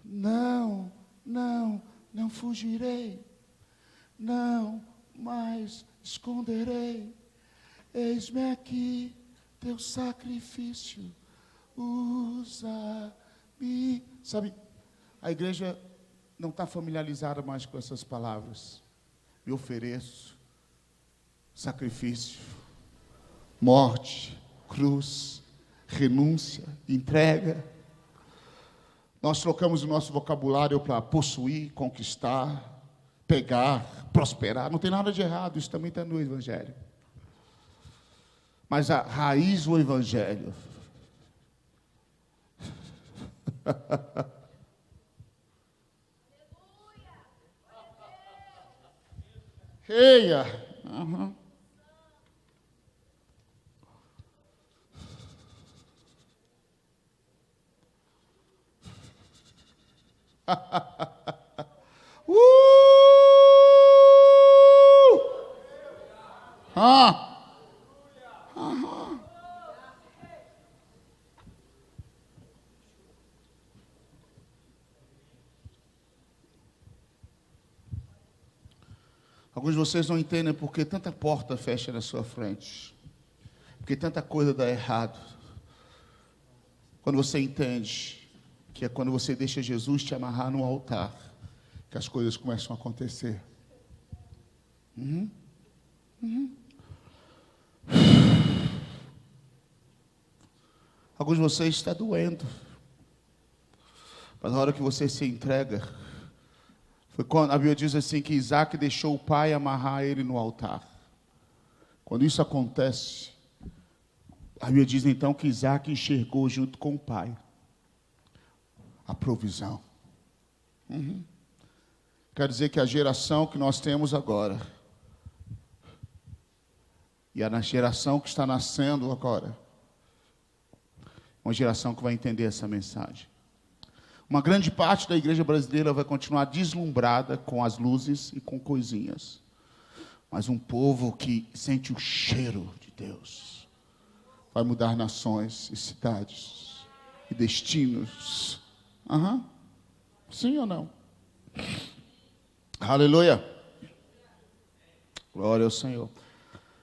Não, não, não fugirei. Não mais esconderei. Eis-me aqui, teu sacrifício. Usa-me. Sabe, a igreja não está familiarizada mais com essas palavras. Me ofereço, sacrifício, morte, cruz, renúncia, entrega. Nós trocamos o nosso vocabulário para possuir, conquistar, pegar, prosperar. Não tem nada de errado, isso também está no Evangelho. Mas a raiz do Evangelho Eia! Uhum. Uhum. Alguns de vocês não entendem porque tanta porta fecha na sua frente. Porque tanta coisa dá errado. Quando você entende que é quando você deixa Jesus te amarrar no altar, que as coisas começam a acontecer. Uhum. Uhum. Alguns de vocês estão doendo. Mas na hora que você se entrega, foi quando a Bíblia diz assim que Isaac deixou o pai amarrar ele no altar. Quando isso acontece, a Bíblia diz então que Isaac enxergou junto com o pai a provisão. Uhum. Quer dizer que a geração que nós temos agora, e a geração que está nascendo agora, uma geração que vai entender essa mensagem. Uma grande parte da igreja brasileira vai continuar deslumbrada com as luzes e com coisinhas. Mas um povo que sente o cheiro de Deus vai mudar nações e cidades e destinos. Uhum. Sim ou não? Aleluia. Glória ao Senhor.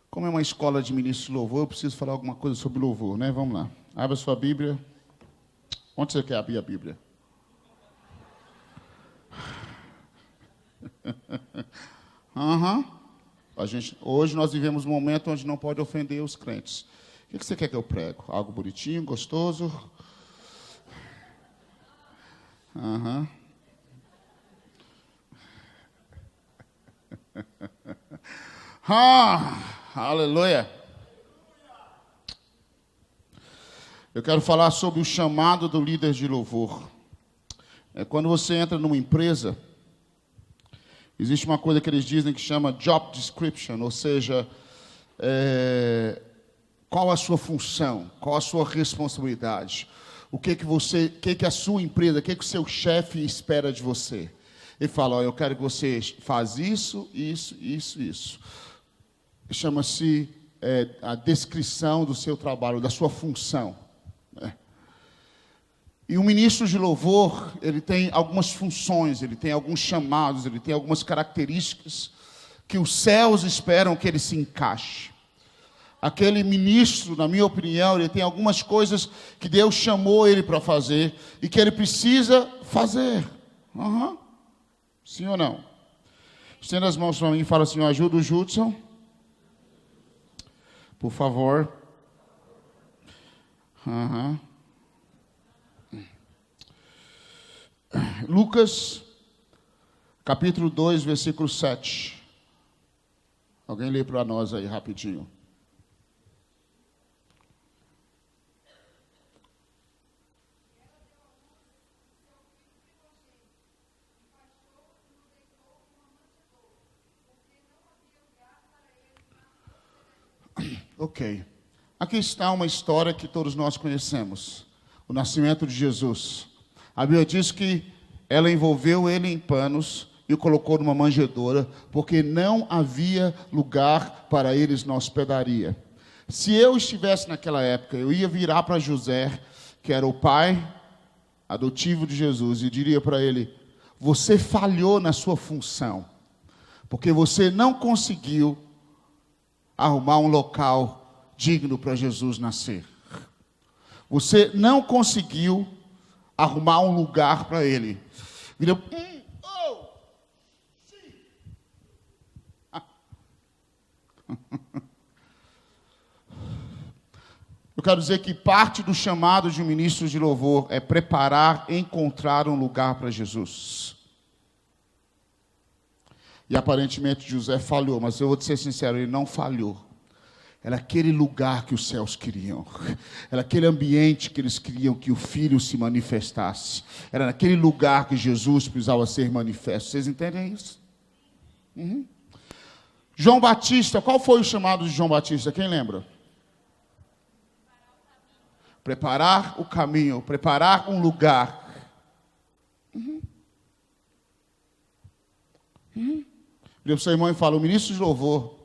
Como é uma escola de ministros de louvor, eu preciso falar alguma coisa sobre louvor, né? Vamos lá. Abra sua Bíblia. Onde você quer abrir a Bíblia? Uhum. Hoje nós vivemos um momento onde não pode ofender os crentes. O que você quer que eu prego? Algo bonitinho, gostoso? Uhum. Aleluia. Eu quero falar sobre o chamado do líder de louvor. Quando você entra numa empresa, existe uma coisa que eles dizem que chama job description, ou seja, qual a sua função, qual a sua responsabilidade, o que a sua empresa, o que o seu chefe espera de você. Ele fala, eu quero que você faça isso. Chama-se a descrição do seu trabalho, da sua função. E o ministro de louvor, ele tem algumas funções, ele tem alguns chamados, ele tem algumas características que os céus esperam que ele se encaixe. Aquele ministro, na minha opinião, ele tem algumas coisas que Deus chamou ele para fazer e que ele precisa fazer. Uhum. Sim ou não? Estenda as mãos para mim e fala assim, ajuda o Judson. Por favor. Uhum. Lucas, capítulo 2, versículo 7. Alguém lê para nós aí rapidinho. Ok. Aqui está uma história que todos nós conhecemos. O nascimento de Jesus. A Bíblia diz que ela envolveu ele em panos e o colocou numa manjedoura, porque não havia lugar para eles na hospedaria. Se eu estivesse naquela época, eu ia virar para José, que era o pai, adotivo de Jesus, e diria para ele: você falhou na sua função, porque você não conseguiu arrumar um local digno para Jesus nascer. Você não conseguiu arrumar um lugar para ele. Vira, sim. Eu quero dizer que parte do chamado de um ministro de louvor é preparar, encontrar um lugar para Jesus. E aparentemente José falhou, mas eu vou te ser sincero, ele não falhou. Era aquele lugar que os céus queriam. Era aquele ambiente que eles queriam que o Filho se manifestasse. Era naquele lugar que Jesus precisava ser manifesto. Vocês entendem isso? Uhum. João Batista, qual foi o chamado de João Batista? Quem lembra? Preparar o caminho, preparar um lugar. Vira para o seu irmão e fala: o ministro de louvor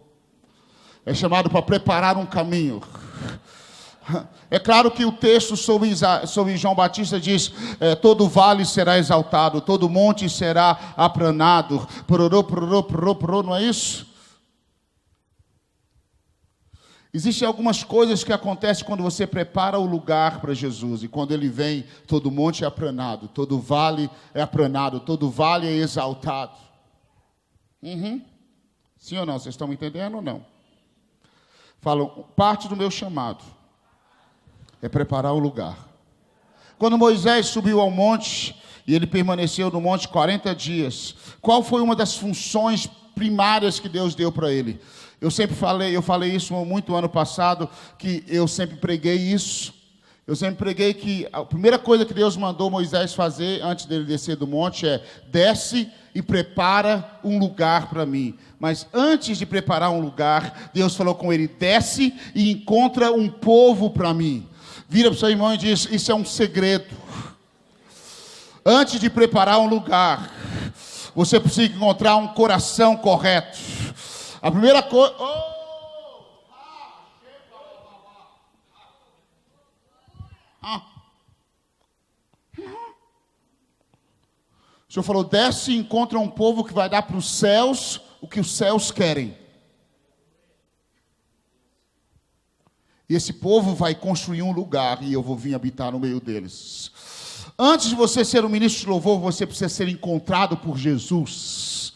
é chamado para preparar um caminho. É claro que o texto sobre João Batista diz: todo vale será exaltado, todo monte será aplanado. Pororô, pororô, pororô, pororô, não é isso? Existem algumas coisas que acontecem quando você prepara o lugar para Jesus. E quando ele vem, todo monte é aplanado, todo vale é aplanado, todo vale é exaltado. Sim ou não? Vocês estão me entendendo ou não? Falam, parte do meu chamado é preparar o lugar. Quando Moisés subiu ao monte, e ele permaneceu no monte 40 dias, qual foi uma das funções primárias que Deus deu para ele? Eu falei isso muito ano passado, que eu sempre preguei isso. Eu sempre preguei que a primeira coisa que Deus mandou Moisés fazer antes dele descer do monte é: desce e prepara um lugar para mim. Mas antes de preparar um lugar, Deus falou com ele: desce e encontra um povo para mim. Vira para o seu irmão e diz: isso é um segredo. Antes de preparar um lugar, você precisa encontrar um coração correto. A primeira coisa... O Senhor falou: desce e encontra um povo que vai dar para os céus o que os céus querem. E esse povo vai construir um lugar e eu vou vir habitar no meio deles. Antes de você ser um ministro de louvor, você precisa ser encontrado por Jesus.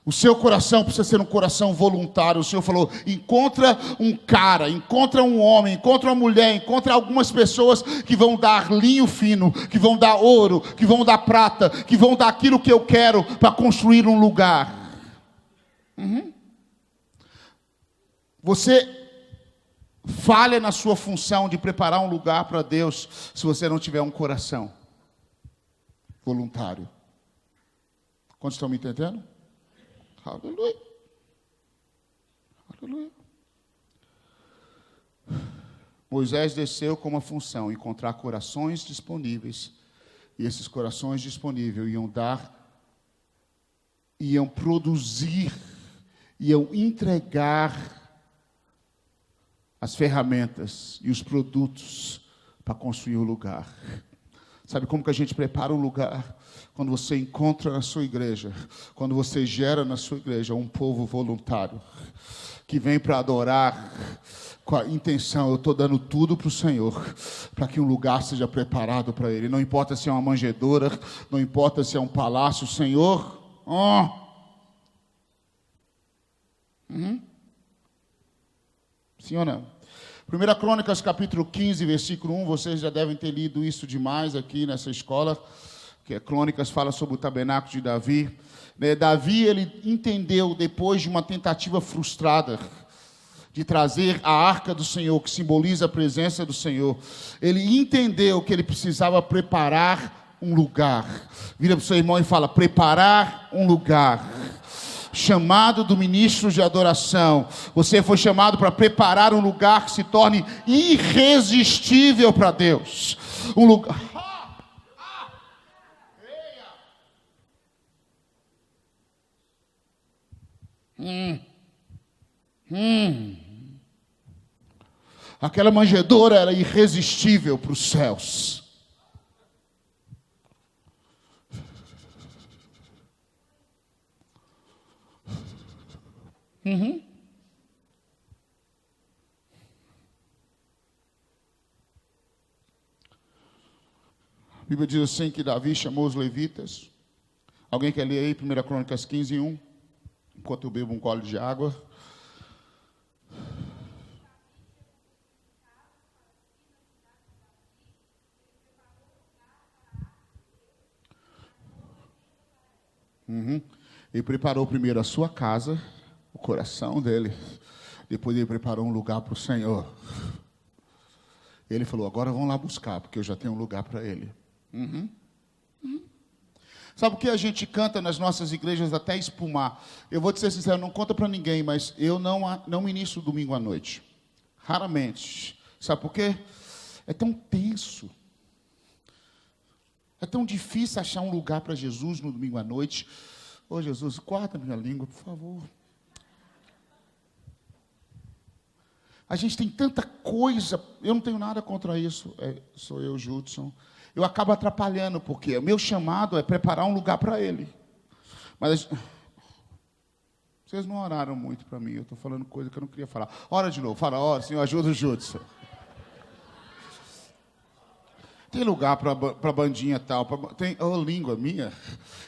O seu coração precisa ser um coração voluntário. O Senhor falou: encontra um cara, encontra um homem, encontra uma mulher, encontra algumas pessoas que vão dar linho fino, que vão dar ouro, que vão dar prata, que vão dar aquilo que eu quero para construir um lugar. Você falha na sua função de preparar um lugar para Deus se você não tiver um coração voluntário. Quantos estão me entendendo? Aleluia. Aleluia. Moisés desceu com uma função: encontrar corações disponíveis. E esses corações disponíveis iam produzir, iam entregar as ferramentas e os produtos para construir o lugar. Sabe como que a gente prepara um lugar? Quando você encontra na sua igreja, quando você gera na sua igreja um povo voluntário, que vem para adorar com a intenção: eu estou dando tudo para o Senhor, para que um lugar seja preparado para Ele. Não importa se é uma manjedoura, não importa se é um palácio, Senhor. Sim ou não? 1 Crônicas, capítulo 15, versículo 1, vocês já devem ter lido isso demais aqui nessa escola, que Crônicas fala sobre o tabernáculo de Davi. Davi, ele entendeu, depois de uma tentativa frustrada de trazer a arca do Senhor, que simboliza a presença do Senhor, ele entendeu que ele precisava preparar um lugar. Vira para o seu irmão e fala: preparar um lugar. Chamado do ministro de adoração, você foi chamado para preparar um lugar que se torne irresistível para Deus. Um lugar... Aquela manjedoura era irresistível para os céus. A Bíblia diz assim que Davi chamou os levitas. Alguém quer ler aí 1 Crônicas 15:1? Enquanto eu bebo um gole de água. Ele preparou primeiro a sua casa, o coração dele. Depois ele preparou um lugar para o Senhor. Ele falou, agora vão lá buscar, porque eu já tenho um lugar para ele. Sabe o que a gente canta nas nossas igrejas até espumar? Eu vou te ser sincero, não conta para ninguém, mas eu não ministro domingo à noite. Raramente. Sabe por quê? É tão tenso. É tão difícil achar um lugar para Jesus no domingo à noite. Ô Jesus, guarda minha língua, por favor. A gente tem tanta coisa. Eu não tenho nada contra isso. Sou eu, Judson. Eu acabo atrapalhando, porque o meu chamado é preparar um lugar para ele. Mas vocês não oraram muito para mim. Eu estou falando coisa que eu não queria falar. Ora de novo, fala, ora, Senhor, ajuda o Judson. Tem lugar para bandinha tal. Tem, língua minha.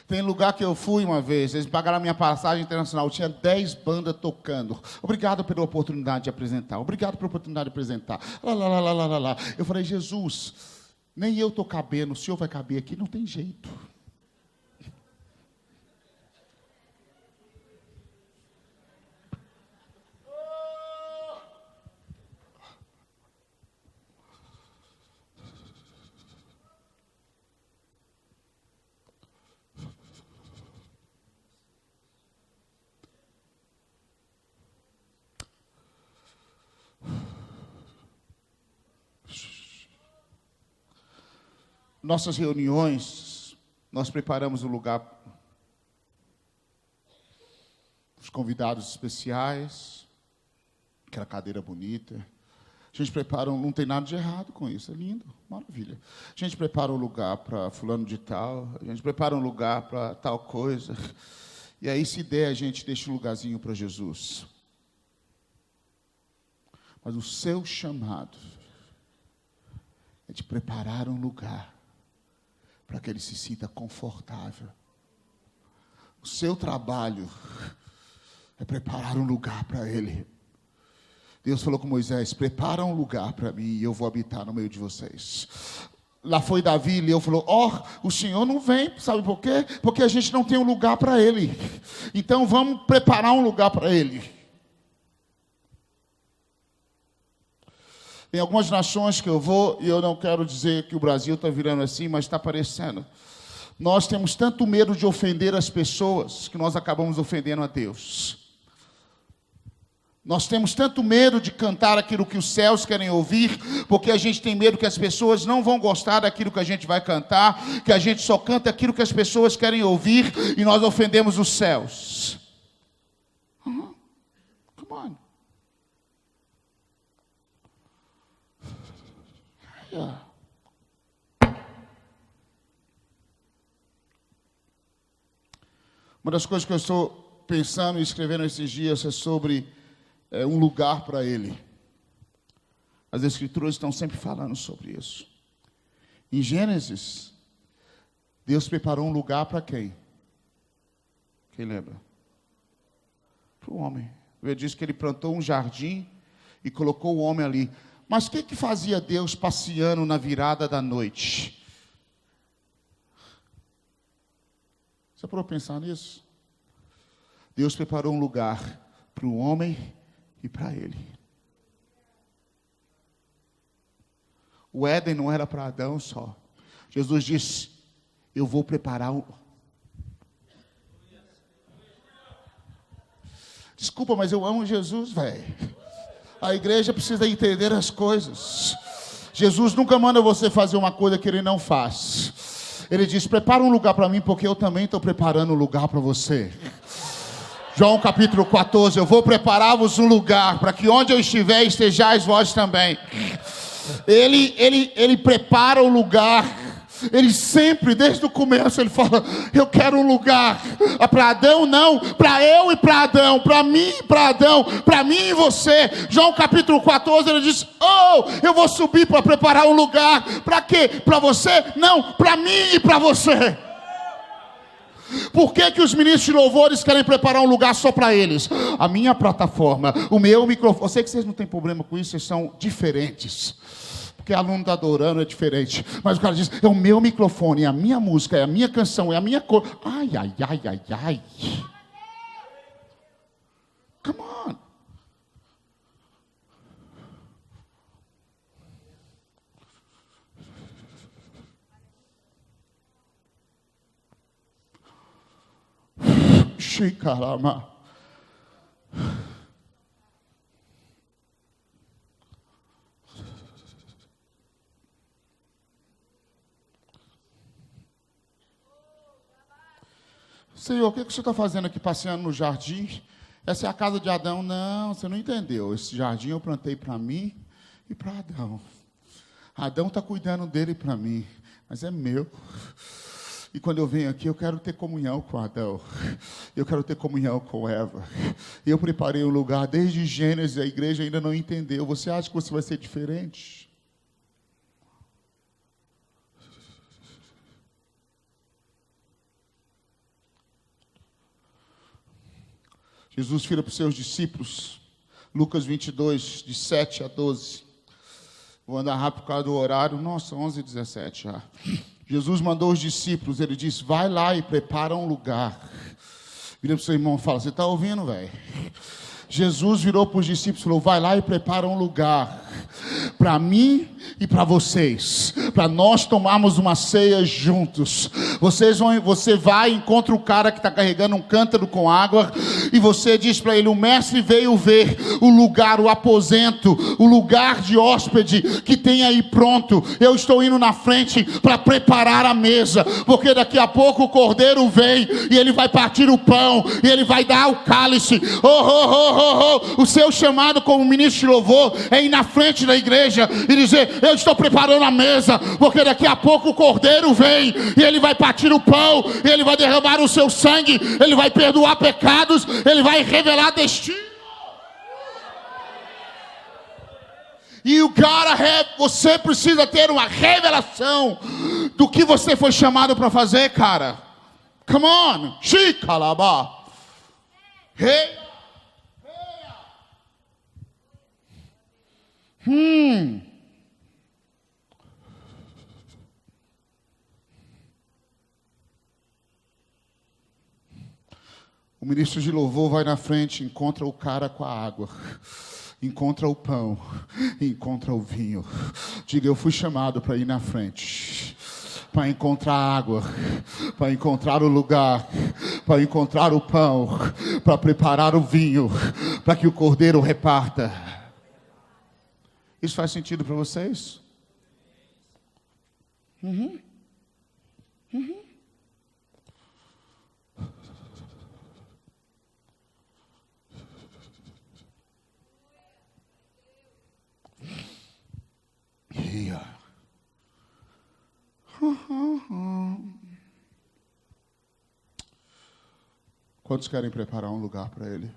Tem lugar que eu fui uma vez. Eles pagaram a minha passagem internacional. Tinha 10 bandas tocando. Obrigado pela oportunidade de apresentar. Obrigado pela oportunidade de apresentar. Lá. Eu falei, Jesus, nem eu estou cabendo. O Senhor vai caber aqui? Não tem jeito. Nossas reuniões, nós preparamos o lugar, os convidados especiais, aquela cadeira bonita. A gente prepara, não tem nada de errado com isso, é lindo, maravilha. A gente prepara um lugar para fulano de tal, a gente prepara um lugar para tal coisa. E aí, se der, a gente deixa um lugarzinho para Jesus. Mas o seu chamado é de preparar um lugar para que ele se sinta confortável. O seu trabalho é preparar um lugar para ele. Deus falou com Moisés, prepara um lugar para mim e eu vou habitar no meio de vocês. Lá foi Davi e Leão falou, o Senhor não vem, sabe por quê? Porque a gente não tem um lugar para ele. Então vamos preparar um lugar para ele. Tem algumas nações que eu vou, e eu não quero dizer que o Brasil está virando assim, mas está parecendo. Nós temos tanto medo de ofender as pessoas, que nós acabamos ofendendo a Deus. Nós temos tanto medo de cantar aquilo que os céus querem ouvir, porque a gente tem medo que as pessoas não vão gostar daquilo que a gente vai cantar, que a gente só canta aquilo que as pessoas querem ouvir, e nós ofendemos os céus. Come on. Uma das coisas que eu estou pensando e escrevendo esses dias é sobre um lugar para ele. As Escrituras estão sempre falando sobre isso. Em Gênesis, Deus preparou um lugar para quem? Quem lembra? Para o homem. Ele diz que ele plantou um jardim e colocou o homem ali. Mas o que fazia Deus passeando na virada da noite? Você parou para pensar nisso? Deus preparou um lugar para o homem e para ele. O Éden não era para Adão só. Jesus disse, eu vou preparar um... Desculpa, mas eu amo Jesus, velho. A igreja precisa entender as coisas. Jesus nunca manda você fazer uma coisa que ele não faz. Ele diz, prepara um lugar para mim, porque eu também estou preparando um lugar para você. João capítulo 14, eu vou preparar-vos um lugar, para que onde eu estiver, estejais vós também. Ele prepara o lugar. Ele sempre, desde o começo, ele fala: eu quero um lugar. Para Adão não, para eu e para Adão, para mim e para Adão, para mim e você. João capítulo 14, ele diz: oh, eu vou subir para preparar um lugar. Para quê? Para você? Não, para mim e para você. Por que os ministros de louvores querem preparar um lugar só para eles? A minha plataforma, o meu microfone. Eu sei que vocês não têm problema com isso, vocês são diferentes. Porque aluno está adorando, é diferente. Mas o cara diz: é o meu microfone, é a minha música, é a minha canção, é a minha cor. Ai, ai, ai, ai, ai. Come on. Shikarama. Senhor, o que o senhor está fazendo aqui passeando no jardim? Essa é a casa de Adão. Não, você não entendeu. Esse jardim eu plantei para mim e para Adão. Adão está cuidando dele para mim, mas é meu. E quando eu venho aqui, eu quero ter comunhão com Adão. Eu quero ter comunhão com Eva. Eu preparei um lugar desde Gênesis, a igreja ainda não entendeu. Você acha que você vai ser diferente? Jesus vira para os seus discípulos, Lucas 22, de 7 a 12. Vou andar rápido por causa do horário. Nossa, 11h17 já. Jesus mandou os discípulos, ele disse: vai lá e prepara um lugar. Vira para o seu irmão e fala: você está ouvindo, velho? Jesus virou para os discípulos e falou: vai lá e prepara um lugar para mim e para vocês, para nós tomarmos uma ceia juntos. Você vai e encontra o cara que está carregando um cântaro com água, e você diz para ele: o mestre veio ver o lugar, o aposento, o lugar de hóspede que tem aí pronto. Eu estou indo na frente para preparar a mesa, porque daqui a pouco o cordeiro vem e ele vai partir o pão e ele vai dar o cálice. O seu chamado como ministro de louvor é ir na frente da igreja e dizer: eu estou preparando a mesa, porque daqui a pouco o cordeiro vem e ele vai partir o pão, e ele vai derramar o seu sangue, ele vai perdoar pecados, ele vai revelar destino. E você precisa ter uma revelação do que você foi chamado para fazer, cara. Come on. Shikalaba. Hey. O ministro de louvor vai na frente, encontra o cara com a água, encontra o pão, encontra o vinho. Diga: eu fui chamado para ir na frente, para encontrar água, para encontrar o lugar, para encontrar o pão, para preparar o vinho, para que o cordeiro reparta. Isso faz sentido para vocês? Yeah. Quantos querem preparar um lugar para ele?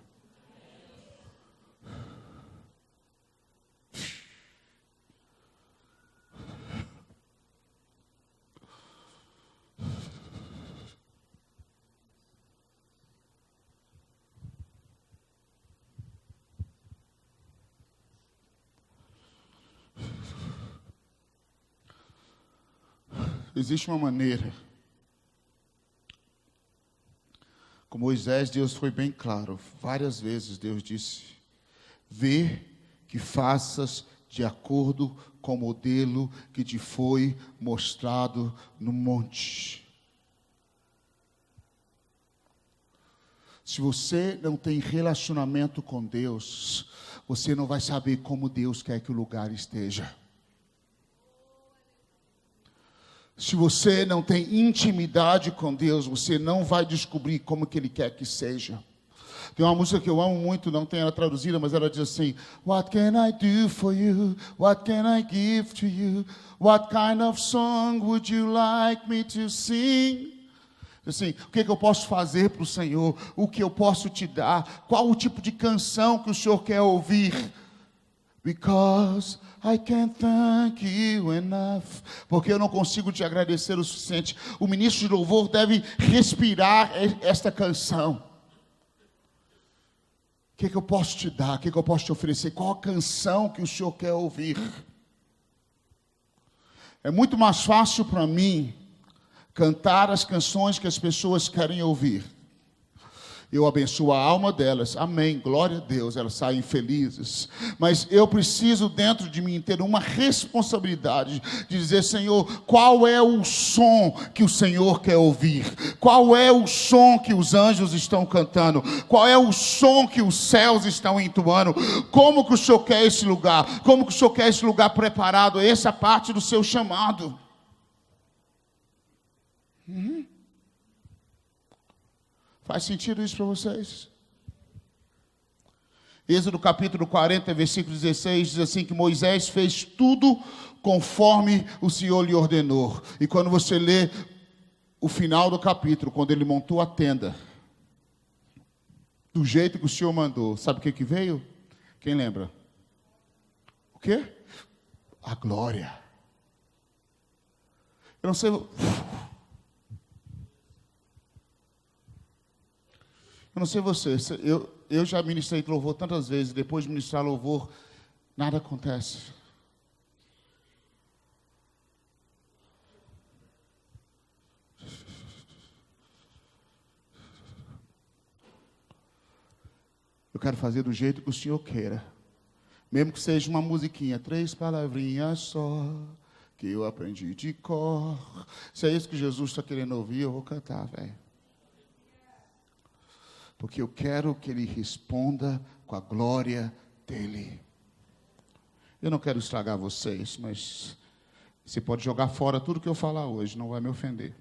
Existe uma maneira. Com Moisés, Deus foi bem claro. Várias vezes Deus disse: vê que faças de acordo com o modelo que te foi mostrado no monte. Se você não tem relacionamento com Deus, você não vai saber como Deus quer que o lugar esteja. Se você não tem intimidade com Deus, você não vai descobrir como que Ele quer que seja. Tem uma música que eu amo muito, não tem ela traduzida, mas ela diz assim: What can I do for you? What can I give to you? What kind of song would you like me to sing? Assim, o que eu posso fazer para o Senhor? O que eu posso te dar? Qual o tipo de canção que o Senhor quer ouvir? Because I can't thank you enough. Porque eu não consigo te agradecer o suficiente. O ministro de louvor deve respirar esta canção. O que eu posso te dar? O que eu posso te oferecer? Qual a canção que o Senhor quer ouvir? É muito mais fácil para mim cantar as canções que as pessoas querem ouvir. Eu abençoo a alma delas, amém, glória a Deus, elas saem felizes. Mas eu preciso dentro de mim ter uma responsabilidade de dizer: Senhor, qual é o som que o Senhor quer ouvir? Qual é o som que os anjos estão cantando? Qual é o som que os céus estão entoando? Como que o Senhor quer esse lugar? Como que o Senhor quer esse lugar preparado? Essa parte do seu chamado. Faz sentido isso para vocês? Êxodo capítulo 40, versículo 16, diz assim que Moisés fez tudo conforme o Senhor lhe ordenou. E quando você lê o final do capítulo, quando ele montou a tenda, do jeito que o Senhor mandou, sabe o que veio? Quem lembra? O quê? A glória. Eu não sei... Eu não sei você, eu já ministrei louvor tantas vezes, depois de ministrar louvor, nada acontece. Eu quero fazer do jeito que o Senhor queira. Mesmo que seja uma musiquinha, 3 palavrinhas só, que eu aprendi de cor. Se é isso que Jesus está querendo ouvir, eu vou cantar, velho. Porque eu quero que Ele responda com a glória dEle. Eu não quero estragar vocês, mas você pode jogar fora tudo que eu falar hoje, não vai me ofender.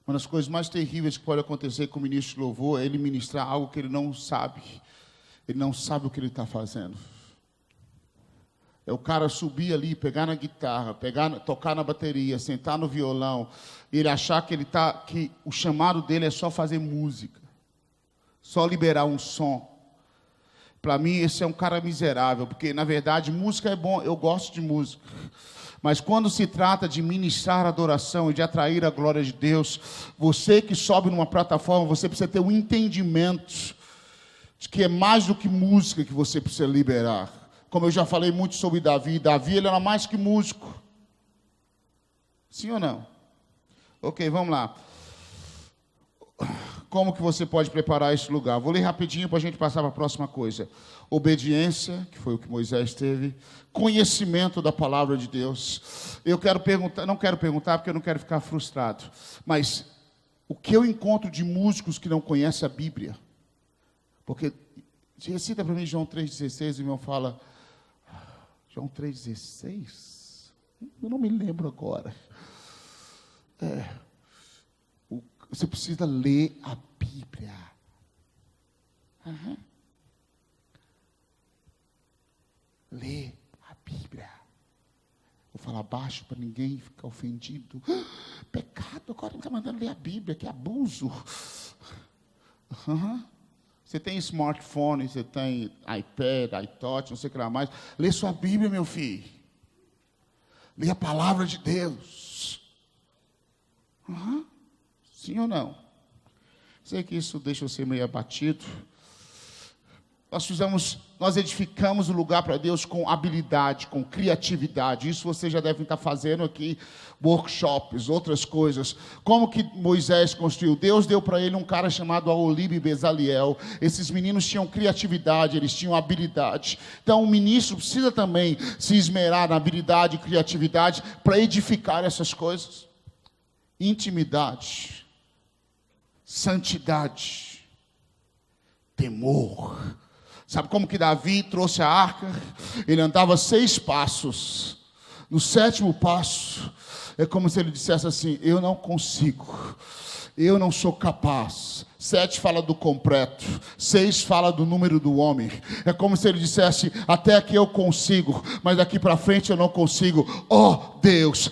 Uma das coisas mais terríveis que pode acontecer com o ministro de louvor é ele ministrar algo que ele não sabe. Ele não sabe o que ele está fazendo. É o cara subir ali, pegar na guitarra, tocar na bateria, sentar no violão, e ele achar que o chamado dele é só fazer música, só liberar um som. Para mim, esse é um cara miserável, porque, na verdade, música é bom, eu gosto de música. Mas quando se trata de ministrar adoração e de atrair a glória de Deus, você que sobe numa plataforma, você precisa ter um entendimento de que é mais do que música que você precisa liberar. Como eu já falei muito sobre Davi, ele era mais que músico. Sim ou não? Ok, vamos lá. Como que você pode preparar esse lugar? Vou ler rapidinho para a gente passar para a próxima coisa. Obediência, que foi o que Moisés teve. Conhecimento da palavra de Deus. Eu quero perguntar, não quero perguntar porque eu não quero ficar frustrado. Mas o que eu encontro de músicos que não conhecem a Bíblia? Porque, recita para mim João 3,16, o irmão fala... João 3,16? Eu não me lembro agora. Você precisa ler a Bíblia. Lê a Bíblia. Vou falar baixo para ninguém ficar ofendido. Pecado, agora ele está mandando ler a Bíblia, que abuso. Você tem smartphone, você tem iPad, iTouch, não sei o que lá mais. Lê sua Bíblia, meu filho. Lê a palavra de Deus. Sim ou não? Sei que isso deixa você meio abatido. Nós edificamos o lugar para Deus com habilidade, com criatividade. Isso vocês já devem estar fazendo aqui, workshops, outras coisas. Como que Moisés construiu? Deus deu para ele um cara chamado Aholibe e Bezaliel. Esses meninos tinham criatividade, eles tinham habilidade. Então o ministro precisa também se esmerar na habilidade e criatividade para edificar essas coisas. Intimidade, santidade, temor. Sabe como que Davi trouxe a arca? Ele andava 6 passos. No 7º passo, é como se ele dissesse assim: eu não consigo, eu não sou capaz. 7 fala do completo, 6 fala do número do homem. É como se ele dissesse: até aqui eu consigo, mas daqui para frente eu não consigo. Oh Deus,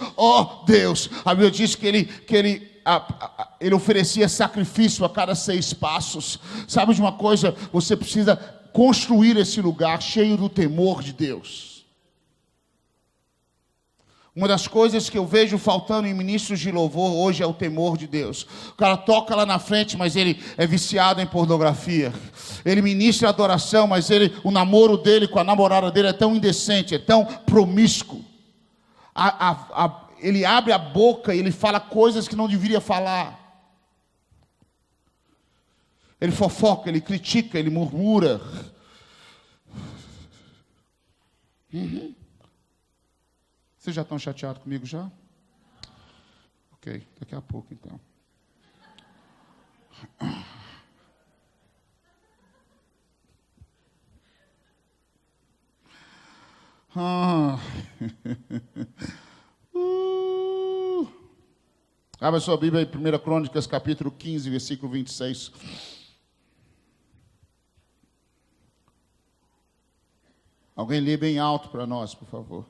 a Bíblia diz que ele oferecia sacrifício a cada 6 passos. Sabe de uma coisa? Você precisa construir esse lugar cheio do temor de Deus. Uma das coisas que eu vejo faltando em ministros de louvor hoje é o temor de Deus. O cara toca lá na frente, mas ele é viciado em pornografia. Ele ministra adoração, mas o namoro dele com a namorada dele é tão indecente, é tão promíscuo. Ele abre a boca e ele fala coisas que não deveria falar. Ele fofoca, ele critica, ele murmura. Vocês já estão chateados comigo já? Ok, daqui a pouco então. Abra sua Bíblia em 1 Crônicas, capítulo 15, versículo 26. Alguém lê bem alto para nós, por favor.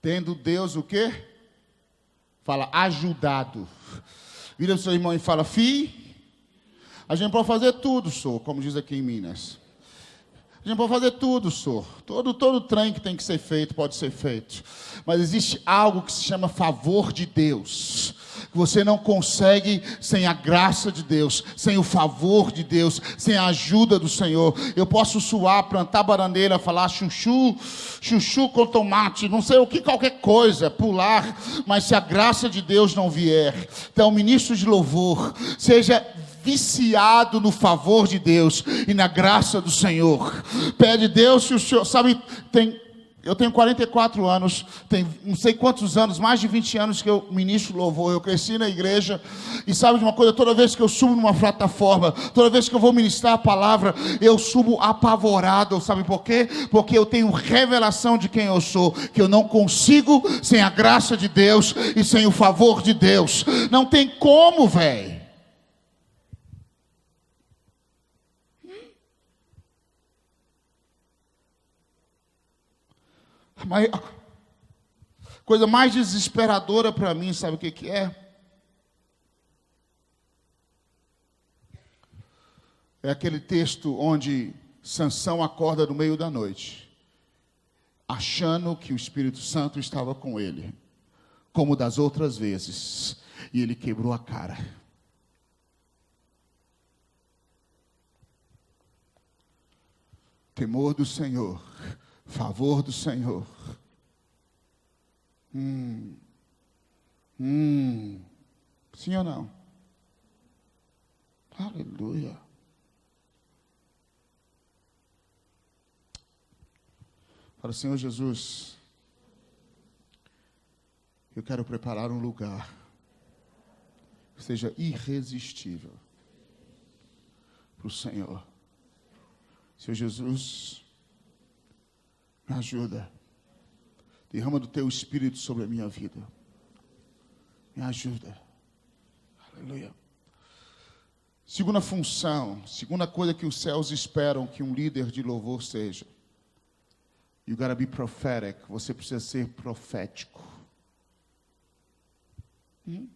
Tendo Deus o quê? Fala, ajudado. Vira o seu irmão e fala: fi, a gente pode fazer tudo, senhor, como diz aqui em Minas. A gente pode fazer tudo, senhor. Todo trem que tem que ser feito pode ser feito. Mas existe algo que se chama favor de Deus. Que você não consegue sem a graça de Deus, sem o favor de Deus, sem a ajuda do Senhor. Eu posso suar, plantar bananeira, falar chuchu com tomate, não sei o que, qualquer coisa, pular. Mas se a graça de Deus não vier, então, ministro de louvor, seja viciado no favor de Deus e na graça do Senhor. Pede Deus, se o Senhor, sabe, eu tenho 44 anos, tem não sei quantos anos, mais de 20 anos que eu ministro louvor, eu cresci na igreja, e sabe de uma coisa, toda vez que eu subo numa plataforma, toda vez que eu vou ministrar a palavra, eu subo apavorado, sabe por quê? Porque eu tenho revelação de quem eu sou, que eu não consigo sem a graça de Deus e sem o favor de Deus. Não tem como, velho. Mas a coisa mais desesperadora para mim, sabe o que é? É aquele texto onde Sansão acorda no meio da noite, achando que o Espírito Santo estava com ele, como das outras vezes, e ele quebrou a cara. Temor do Senhor, favor do Senhor. Sim ou não? Aleluia. Fala, Senhor Jesus, eu quero preparar um lugar que seja irresistível para o Senhor. Senhor Jesus, me ajuda. Derrama do teu Espírito sobre a minha vida. Me ajuda. Aleluia. Segunda função, segunda coisa que os céus esperam que um líder de louvor seja. You gotta be prophetic. Você precisa ser profético. O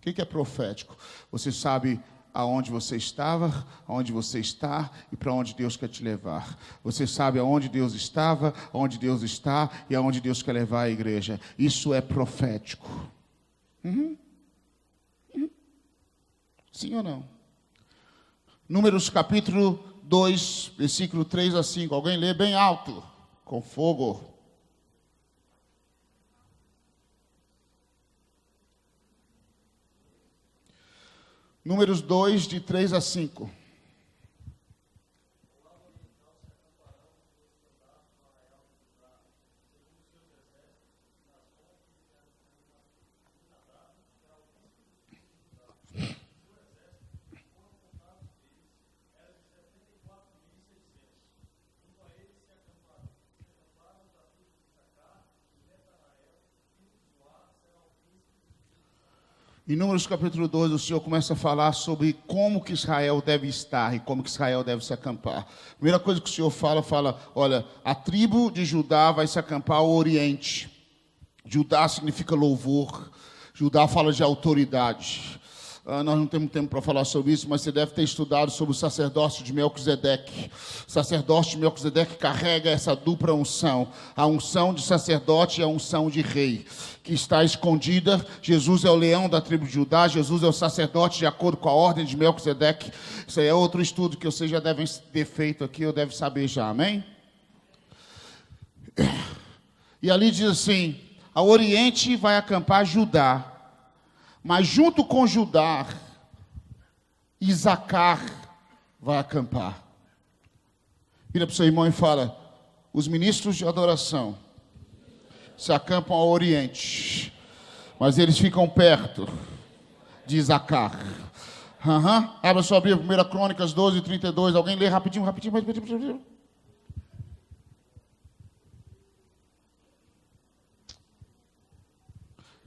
que é profético? Você sabe aonde você estava, aonde você está e para onde Deus quer te levar. Você sabe aonde Deus estava, aonde Deus está e aonde Deus quer levar a igreja. Isso é profético. Sim ou não? Números capítulo 2, versículo 3 a 5. Alguém lê bem alto, com fogo. Números 2, de 3 a 5. Em Números capítulo 12, o Senhor começa a falar sobre como que Israel deve estar e como que Israel deve se acampar. Primeira coisa que o Senhor fala, olha, a tribo de Judá vai se acampar ao oriente. Judá significa louvor. Judá fala de autoridade. Nós não temos tempo para falar sobre isso, mas você deve ter estudado sobre o sacerdócio de Melquisedeque. O sacerdócio de Melquisedeque carrega essa dupla unção. A unção de sacerdote e a unção de rei, que está escondida. Jesus é o leão da tribo de Judá. Jesus é o sacerdote de acordo com a ordem de Melquisedeque. Isso aí é outro estudo que vocês já devem ter feito aqui, ou devem saber já, amém? E ali diz assim, ao oriente vai acampar Judá. Mas junto com Judá, Isacar vai acampar. Vira para o seu irmão e fala, os ministros de adoração se acampam ao oriente, mas eles ficam perto de Isacar. Abra sua Bíblia, 1 Crônicas 12, 32. Alguém lê rapidinho.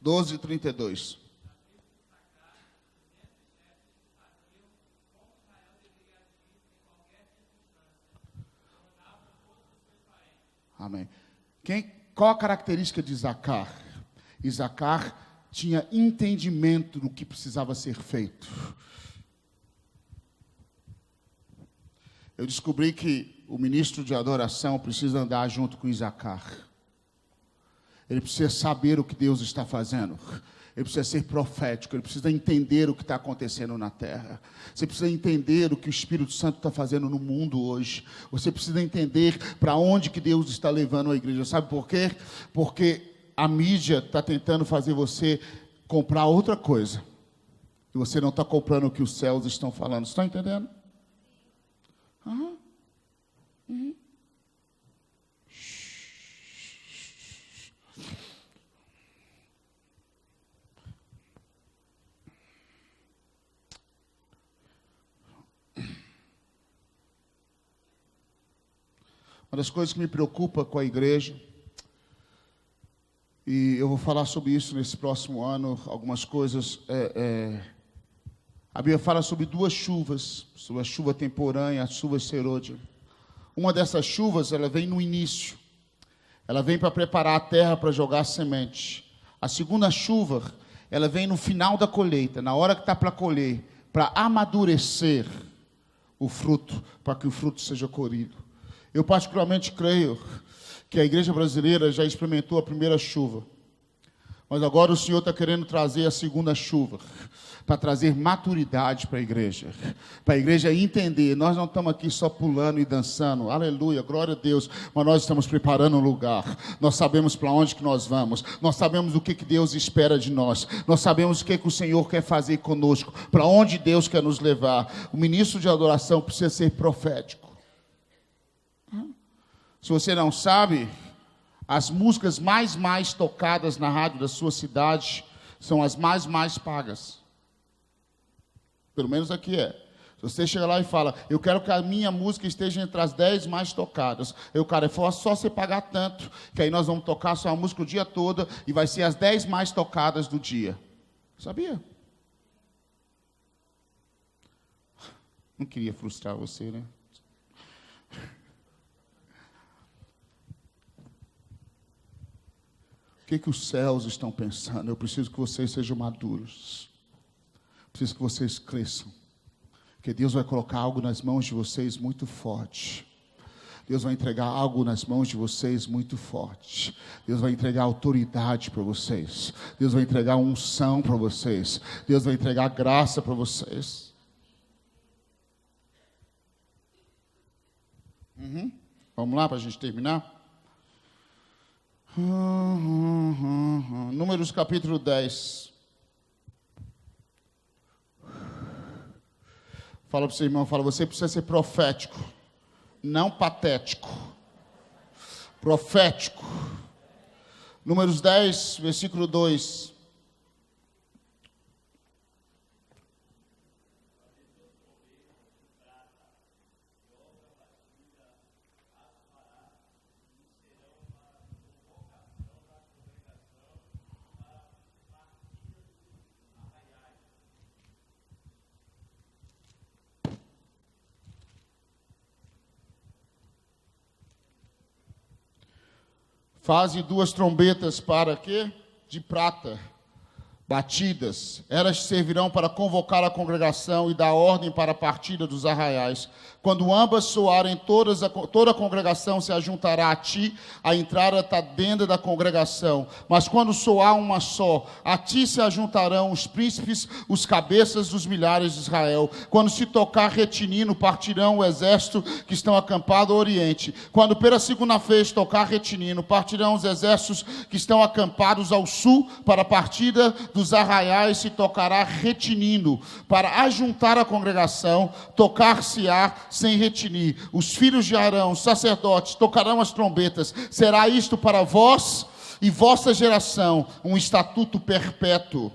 12, 32. Amém. Qual a característica de Isacar? Isacar tinha entendimento do que precisava ser feito. Eu descobri que o ministro de adoração precisa andar junto com Isacar. Ele precisa saber o que Deus está fazendo. Ele precisa ser profético, ele precisa entender o que está acontecendo na terra. Você precisa entender o que o Espírito Santo está fazendo no mundo hoje. Você precisa entender para onde que Deus está levando a igreja. Sabe por quê? Porque a mídia está tentando fazer você comprar outra coisa. E você não está comprando o que os céus estão falando. Você está entendendo? Uma das coisas que me preocupa com a igreja, e eu vou falar sobre isso nesse próximo ano, algumas coisas, a Bíblia fala sobre duas chuvas, sobre a chuva temporânea e a chuva serôdia. Uma dessas chuvas, ela vem no início, ela vem para preparar a terra para jogar a semente. A segunda chuva, ela vem no final da colheita, na hora que está para colher, para amadurecer o fruto, para que o fruto seja colhido. Eu particularmente creio que a igreja brasileira já experimentou a primeira chuva. Mas agora o Senhor está querendo trazer a segunda chuva, para trazer maturidade para a igreja entender. Nós não estamos aqui só pulando e dançando, aleluia, glória a Deus, mas nós estamos preparando um lugar. Nós sabemos para onde que nós vamos, nós sabemos o que Deus espera de nós, nós sabemos o que o Senhor quer fazer conosco, para onde Deus quer nos levar. O ministro de adoração precisa ser profético. Se você não sabe, as músicas mais tocadas na rádio da sua cidade são as mais pagas. Pelo menos aqui é. Se você chega lá e fala, eu quero que a minha música esteja entre as 10 mais tocadas. Eu, cara, é só você pagar tanto, que aí nós vamos tocar sua música o dia todo e vai ser as 10 mais tocadas do dia. Sabia? Não queria frustrar você, né? O que os céus estão pensando? Eu preciso que vocês sejam maduros. Preciso que vocês cresçam. Porque Deus vai colocar algo nas mãos de vocês muito forte. Deus vai entregar algo nas mãos de vocês muito forte. Deus vai entregar autoridade para vocês. Deus vai entregar unção para vocês. Deus vai entregar graça para vocês. Vamos lá para a gente terminar? Números capítulo 10. Fala para o seu irmão, você precisa ser profético, não patético. Profético. Números 10, versículo 2. Faze 2 trombetas para quê? De prata, batidas. Elas servirão para convocar a congregação e dar ordem para a partida dos arraiais. Quando ambas soarem, toda a congregação se ajuntará a ti. A entrada está dentro da congregação. Mas quando soar uma só, a ti se ajuntarão os príncipes, os cabeças dos milhares de Israel. Quando se tocar retinino, partirão o exército que estão acampados ao oriente. Quando pela segunda vez tocar retinino, partirão os exércitos que estão acampados ao sul. Para a partida dos arraiais se tocará retinino. Para ajuntar a congregação, tocar-se-á sem retinir. Os filhos de Arão, os sacerdotes, tocarão as trombetas. Será isto para vós e vossa geração um estatuto perpétuo.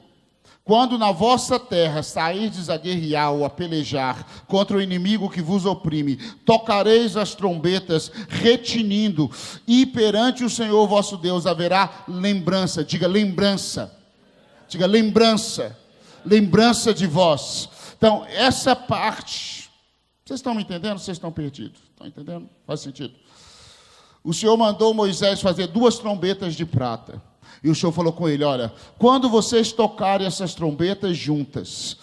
Quando na vossa terra sairdes a guerrear ou a pelejar contra o inimigo que vos oprime, tocareis as trombetas, retinindo, e perante o Senhor vosso Deus haverá lembrança. Diga lembrança. Diga lembrança. Lembrança de vós. Então, essa parte... Vocês estão me entendendo? Vocês estão perdidos? Estão entendendo? Faz sentido. O Senhor mandou Moisés fazer 2 trombetas de prata. E o Senhor falou com ele, olha, quando vocês tocarem essas trombetas juntas,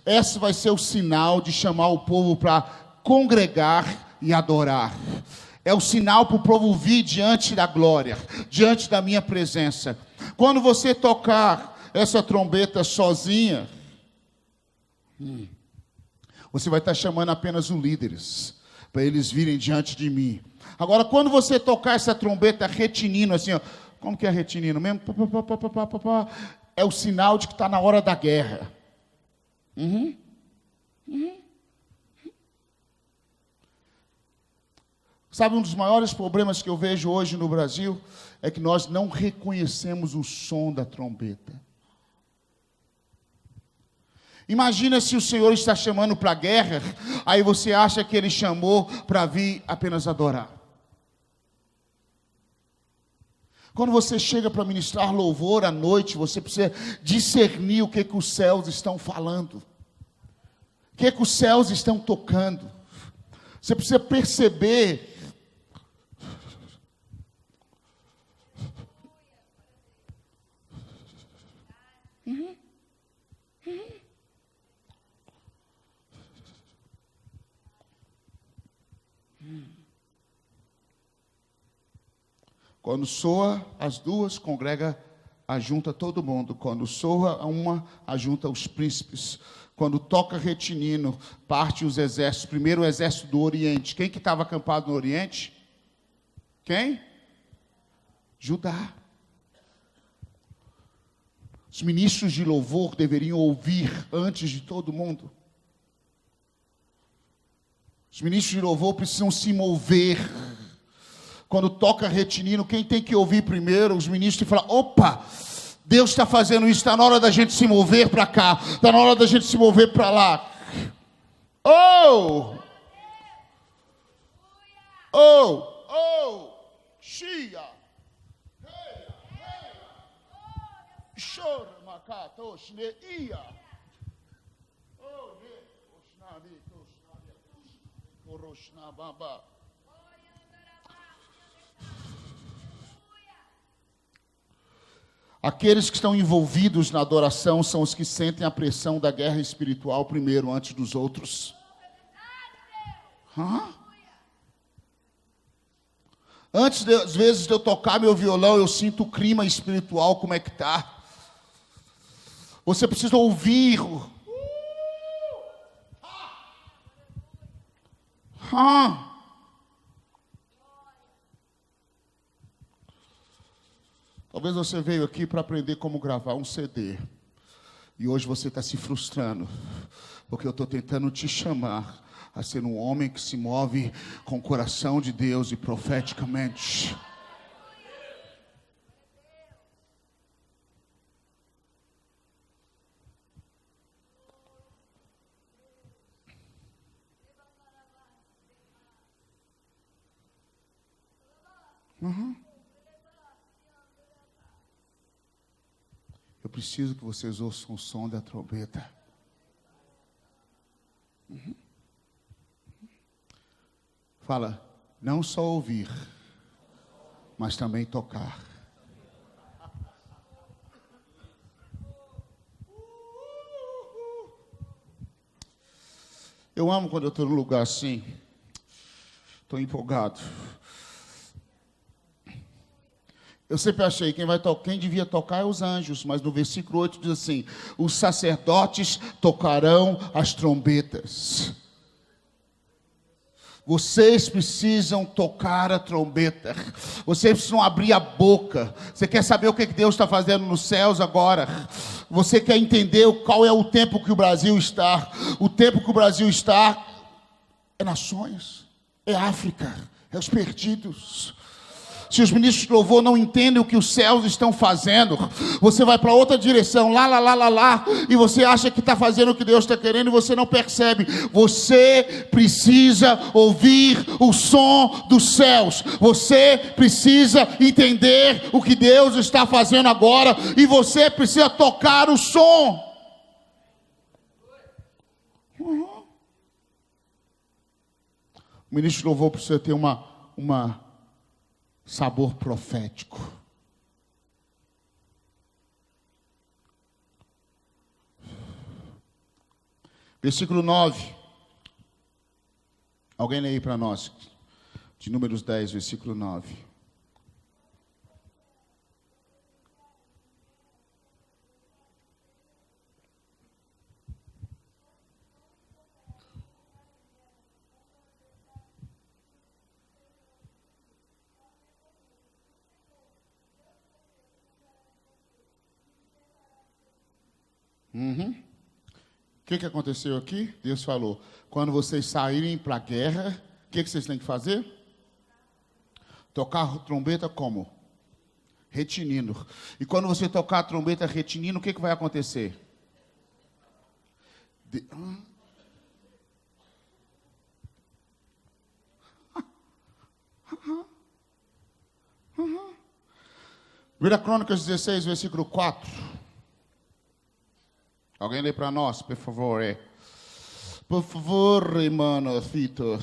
esse vai ser o sinal de chamar o povo para congregar e adorar. É o sinal para o povo vir diante da glória, diante da minha presença. Quando você tocar essa trombeta sozinha, você vai estar chamando apenas os líderes, para eles virem diante de mim. Agora, quando você tocar essa trombeta retinindo, assim, ó, como que é retinindo mesmo? É o sinal de que está na hora da guerra. Sabe, um dos maiores problemas que eu vejo hoje no Brasil é que nós não reconhecemos o som da trombeta. Imagina se o Senhor está chamando para a guerra, aí você acha que Ele chamou para vir apenas adorar. Quando você chega para ministrar louvor à noite, você precisa discernir o que os céus estão falando. O que os céus estão tocando. Você precisa perceber. Quando soa as 2, congrega, ajunta todo mundo. Quando soa uma, ajunta os príncipes. Quando toca retinino, parte os exércitos. Primeiro o exército do Oriente. Quem que estava acampado no Oriente? Quem? Judá. Os ministros de louvor deveriam ouvir antes de todo mundo. Os ministros de louvor precisam se mover. Quando toca retinino, quem tem que ouvir primeiro? Os ministros falam, opa, Deus está fazendo isso, está na hora da gente se mover para cá, está na hora da gente se mover para lá. Oh! Oh! Oh! Shia! Chora, macato, shneia! Oh, ne, oshnari, toshnari, oroshnababa. Aqueles que estão envolvidos na adoração são os que sentem a pressão da guerra espiritual primeiro, antes dos outros. Antes, às vezes, de eu tocar meu violão, eu sinto o clima espiritual, como é que está. Você precisa ouvir. Talvez você veio aqui para aprender como gravar um CD. E hoje você está se frustrando. Porque eu estou tentando te chamar a ser um homem que se move com o coração de Deus e profeticamente. Eu preciso que vocês ouçam o som da trombeta. Fala, não só ouvir, mas também tocar. Eu amo quando eu estou num lugar assim. Estou empolgado. Eu sempre achei que quem devia tocar é os anjos, mas no versículo 8 diz assim: os sacerdotes tocarão as trombetas. Vocês precisam tocar a trombeta. Vocês precisam abrir a boca. Você quer saber o que Deus está fazendo nos céus agora? Você quer entender qual é o tempo que o Brasil está? O tempo que o Brasil está é nações, é África, é os perdidos. Se os ministros de louvor não entendem o que os céus estão fazendo, você vai para outra direção, lá, e você acha que está fazendo o que Deus está querendo e você não percebe. Você precisa ouvir o som dos céus. Você precisa entender o que Deus está fazendo agora e você precisa tocar o som. O ministro de louvor precisa ter uma sabor profético. Versículo 9. Alguém lê aí para nós. De Números 10, versículo 9. O que aconteceu aqui? Deus falou: quando vocês saírem para a guerra, o que vocês têm que fazer? Tocar a trombeta como? Retinindo. E quando você tocar a trombeta retinindo, o que vai acontecer? Vira Crônicas 16, versículo 4. Alguém lê para nós, por favor. Por favor, irmão Fito.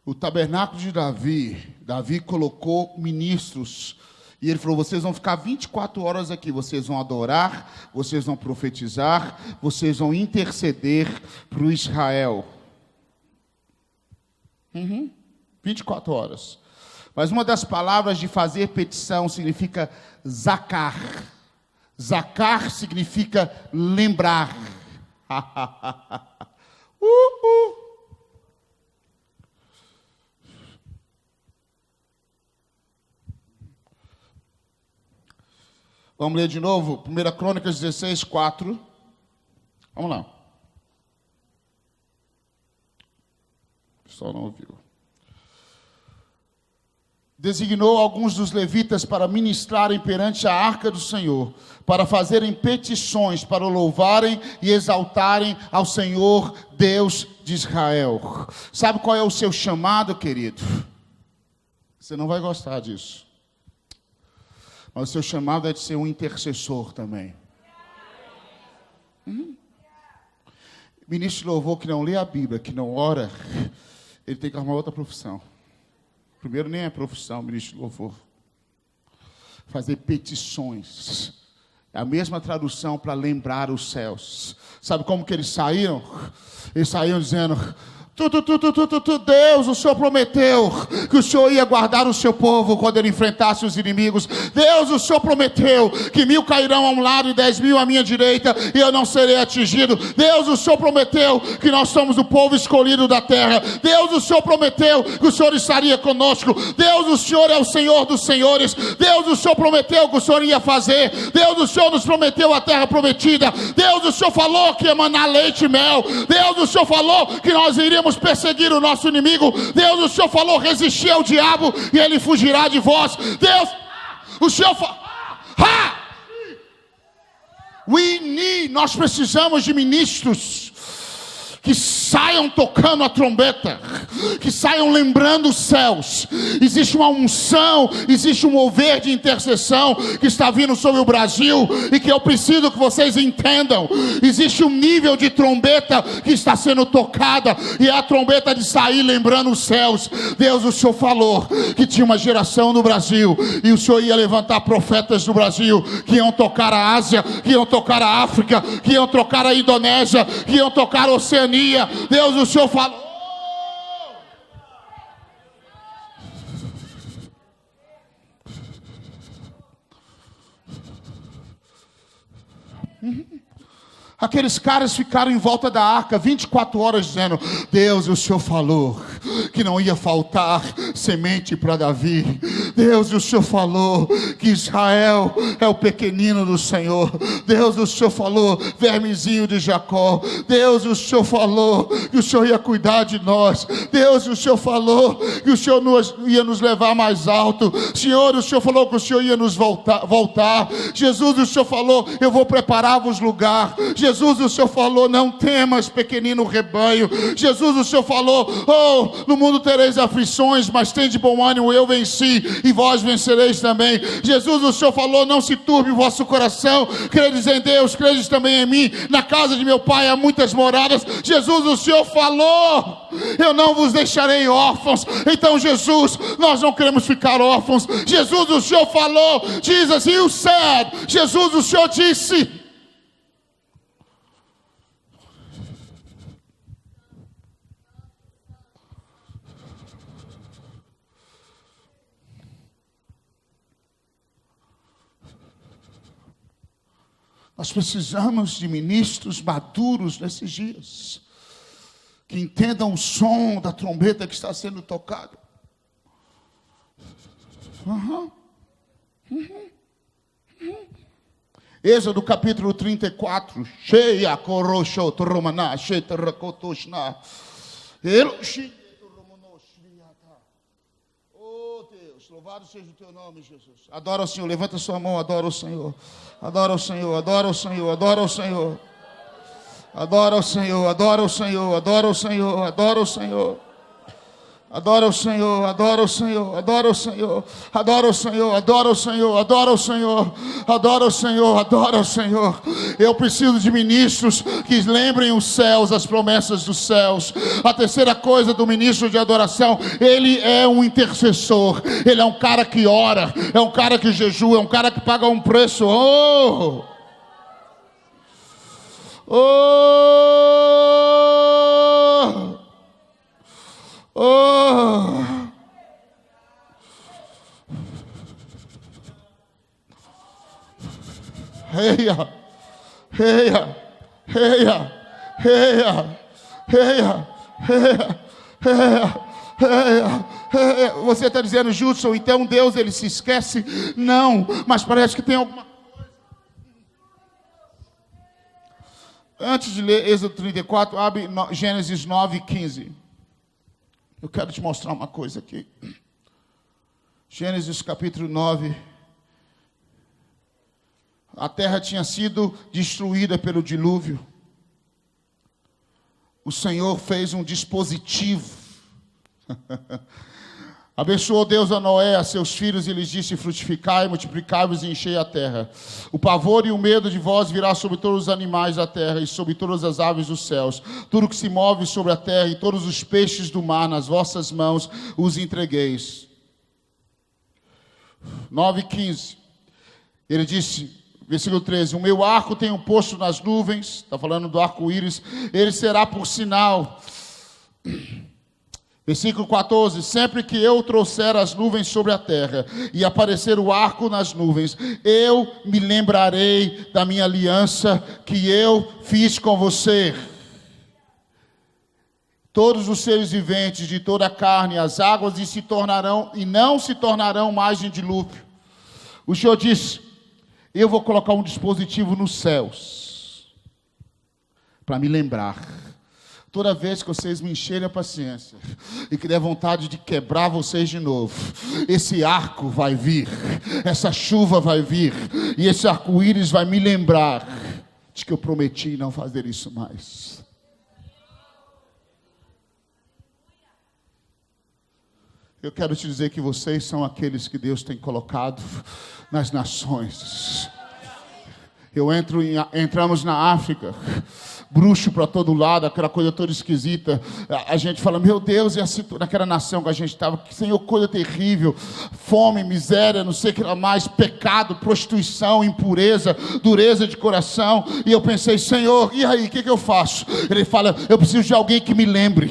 O tabernáculo de Davi colocou ministros. E ele falou: vocês vão ficar 24 horas aqui, vocês vão adorar, vocês vão profetizar, vocês vão interceder para o Israel. 24 horas. Mas uma das palavras de fazer petição significa zacar. Zacar significa lembrar. Vamos ler de novo, 1 Crônicas 16, 4. Vamos lá. O pessoal não ouviu. Designou alguns dos levitas para ministrarem perante a arca do Senhor, para fazerem petições, para louvarem e exaltarem ao Senhor, Deus de Israel. Sabe qual é o seu chamado, querido? Você não vai gostar disso. Mas o seu chamado é de ser um intercessor também. Ministro de louvor que não lê a Bíblia, que não ora, ele tem que arrumar outra profissão. Primeiro, nem é profissão, ministro de louvor. Fazer petições. É a mesma tradução para lembrar os céus. Sabe como que eles saíram? Eles saíam dizendo: Deus, o Senhor prometeu que o Senhor ia guardar o seu povo quando ele enfrentasse os inimigos. Deus, o Senhor prometeu que 1000 cairão a um lado e 10.000 à minha direita e eu não serei atingido. Deus, o Senhor prometeu que nós somos o povo escolhido da terra. Deus, o Senhor prometeu que o Senhor estaria conosco. Deus, o Senhor é o Senhor dos senhores. Deus, o Senhor prometeu que o Senhor ia fazer. Deus, o Senhor nos prometeu a terra prometida. Deus, o Senhor falou que ia emanar leite e mel. Deus, o Senhor falou que nós iríamos perseguir o nosso inimigo. Deus, o Senhor falou: resistir ao diabo e ele fugirá de vós. Deus, o Senhor falou: nós precisamos de ministros que saiam tocando a trombeta, que saiam lembrando os céus. Existe uma unção, existe um mover de intercessão que está vindo sobre o Brasil, e que eu preciso que vocês entendam. Existe um nível de trombeta que está sendo tocada, e é a trombeta de sair lembrando os céus. Deus, o Senhor falou que tinha uma geração no Brasil, e o Senhor ia levantar profetas no Brasil, que iam tocar a Ásia, que iam tocar a África, que iam tocar a Indonésia, que iam tocar a Oceania. Deus, o Senhor falou. Aqueles caras ficaram em volta da arca 24 horas dizendo: Deus, o Senhor falou que não ia faltar semente para Davi. Deus, o Senhor falou que Israel é o pequenino do Senhor. Deus, o Senhor falou, vermezinho de Jacó. Deus, o Senhor falou que o Senhor ia cuidar de nós. Deus, o Senhor falou que o Senhor ia nos levar mais alto. Senhor, o Senhor falou que o Senhor ia nos voltar. Jesus, o Senhor falou: eu vou preparar-vos lugar. Jesus, o Senhor falou: não temas, pequenino rebanho. Jesus, o Senhor falou: oh, no mundo tereis aflições, mas tende bom ânimo, eu venci, e vós vencereis também. Jesus, o Senhor falou: não se turbe o vosso coração, credes em Deus, credes também em mim, na casa de meu Pai há muitas moradas. Jesus, o Senhor falou: eu não vos deixarei órfãos. Então, Jesus, nós não queremos ficar órfãos. Jesus, o Senhor falou. Jesus, you said. Jesus, o Senhor disse. Nós precisamos de ministros maduros nesses dias, que entendam o som da trombeta que está sendo tocado. Êxodo capítulo 34. Cheia corosho toromana, cheia rakotoshna. Louvado seja o teu nome, Jesus. Adora o Senhor, levanta sua mão, adora o Senhor. Adora o Senhor, adora o Senhor, adora o Senhor. Adora o Senhor, adora o Senhor, adora o Senhor, adora o Senhor. Adora o Senhor, adora o Senhor, adora o Senhor, adora o Senhor, adora o Senhor, adora o Senhor, adora o Senhor, adora o Senhor. Eu preciso de ministros que lembrem os céus, as promessas dos céus. A terceira coisa do ministro de adoração: ele é um intercessor, ele é um cara que ora, é um cara que jejua, é um cara que paga um preço. Oh! Oh! Oh! Reia, reia, reia, reia, reia, reia, reia. Você está dizendo: Judson, então Deus ele se esquece? Não, mas parece que tem alguma coisa. Antes de ler Êxodo 34, abre Gênesis 9:15. Eu quero te mostrar uma coisa aqui. Gênesis capítulo 9. A terra tinha sido destruída pelo dilúvio. O Senhor fez um dispositivo. Abençoou Deus a Noé, a seus filhos, e lhes disse: frutificai, multiplicai-vos e enchei a terra. O pavor e o medo de vós virá sobre todos os animais da terra e sobre todas as aves dos céus. Tudo que se move sobre a terra e todos os peixes do mar, nas vossas mãos os entregueis. 9:15. Ele disse, versículo 13: o meu arco tem um posto nas nuvens. Está falando do arco-íris. Ele será por sinal. Versículo 14: sempre que eu trouxer as nuvens sobre a terra e aparecer o arco nas nuvens, eu me lembrarei da minha aliança que eu fiz com você. Todos os seres viventes de toda a carne, as águas se tornarão e não se tornarão mais em dilúvio. O Senhor disse: eu vou colocar um dispositivo nos céus para me lembrar. Toda vez que vocês me encherem a paciência e que der vontade de quebrar vocês de novo, esse arco vai vir, essa chuva vai vir, e esse arco-íris vai me lembrar de que eu prometi não fazer isso mais. Eu quero te dizer que vocês são aqueles que Deus tem colocado nas nações. Entramos na África, bruxo para todo lado, aquela coisa toda esquisita. A gente fala, meu Deus, e assim, naquela nação que a gente estava, Senhor, coisa terrível, fome, miséria, não sei o que lá mais, pecado, prostituição, impureza, dureza de coração. E eu pensei, Senhor, e aí, o que eu faço? Ele fala, eu preciso de alguém que me lembre,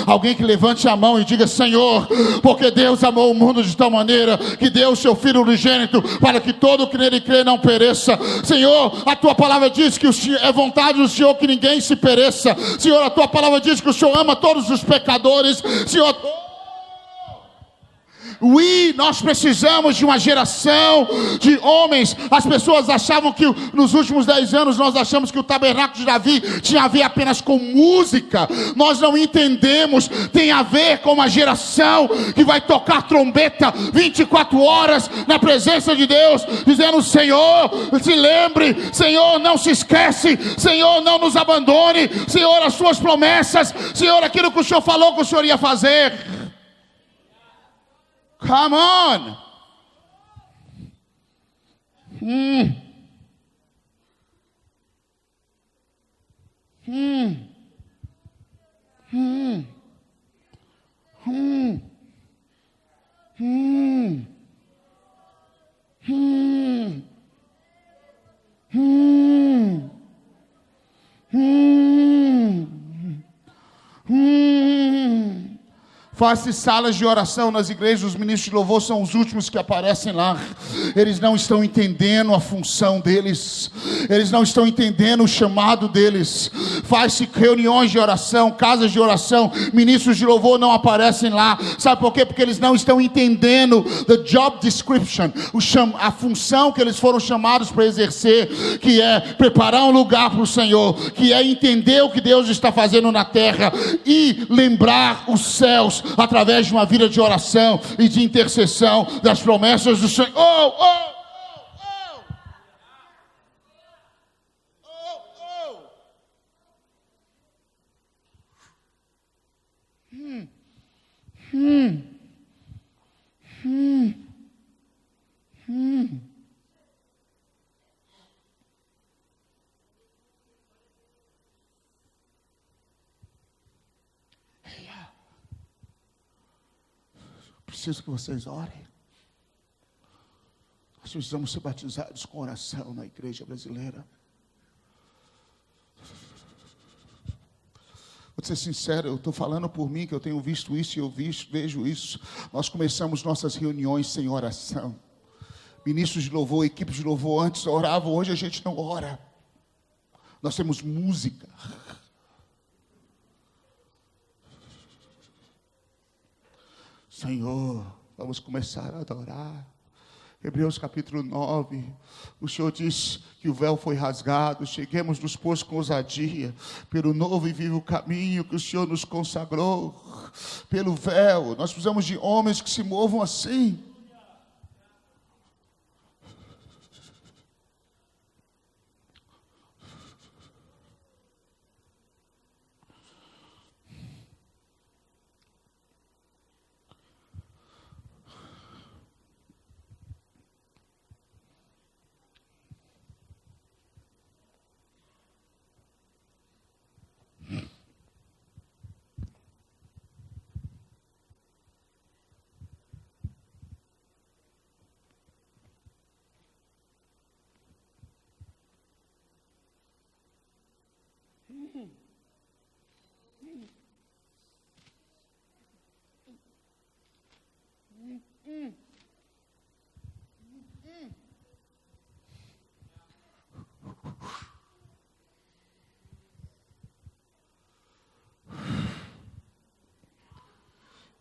alguém que levante a mão e diga, Senhor, porque Deus amou o mundo de tal maneira que deu o seu Filho unigênito para que todo que nele crê não pereça. Senhor, a tua palavra diz que é vontade do Senhor que ninguém se pereça. Senhor, a tua palavra diz que o Senhor ama todos os pecadores. Senhor, nós precisamos de uma geração de homens. As pessoas achavam que nos últimos 10 anos nós achamos que o tabernáculo de Davi tinha a ver apenas com música. Nós não entendemos, tem a ver com uma geração que vai tocar trombeta 24 horas na presença de Deus, dizendo, Senhor, se lembre, Senhor, não se esquece, Senhor, não nos abandone, Senhor, as suas promessas, Senhor, aquilo que o Senhor falou que o Senhor ia fazer. Come on. Faz-se salas de oração nas igrejas, os ministros de louvor são os últimos que aparecem lá. Eles não estão entendendo a função deles, eles não estão entendendo o chamado deles. Faz-se reuniões de oração, casas de oração, ministros de louvor não aparecem lá. Sabe por quê? Porque eles não estão entendendo the job description, a função que eles foram chamados para exercer, que é preparar um lugar para o Senhor, que é entender o que Deus está fazendo na terra e lembrar os céus através de uma vida de oração e de intercessão das promessas do Senhor. Preciso que vocês orem. Nós precisamos ser batizados com oração na igreja brasileira. Vou ser sincero, eu estou falando por mim, que eu tenho visto isso e eu vejo isso. Nós começamos nossas reuniões sem oração. Ministros de louvor, equipes de louvor antes oravam, hoje a gente não ora. Nós temos música. Senhor, vamos começar a adorar. Hebreus capítulo 9, o Senhor diz que o véu foi rasgado, cheguemos nos pôs com ousadia, pelo novo e vivo caminho que o Senhor nos consagrou, pelo véu. Nós precisamos de homens que se movam assim.